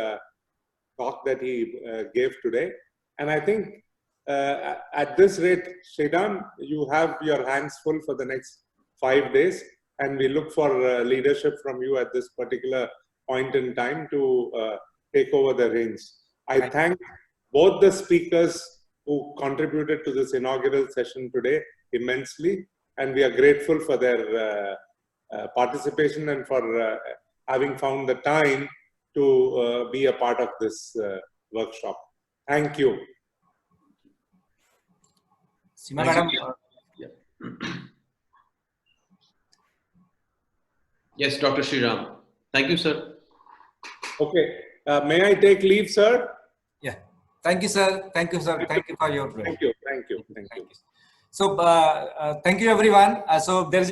talk that he gave today. And I think at this rate, Sriram, you have your hands full for the next 5 days. And we look for leadership from you at this particular point in time to take over the reins. I thank both the speakers who contributed to this inaugural session today immensely, and we are grateful for their participation and for having found the time to be a part of this workshop. Thank you. Seema Madam. Yes, Dr. Sriram. Thank you, sir. Okay. May I take leave, sir? Yeah. Thank you, sir. Thank you, sir. Thank you for your. Thank you. Thank you. Thank you. So, thank you, everyone. So there is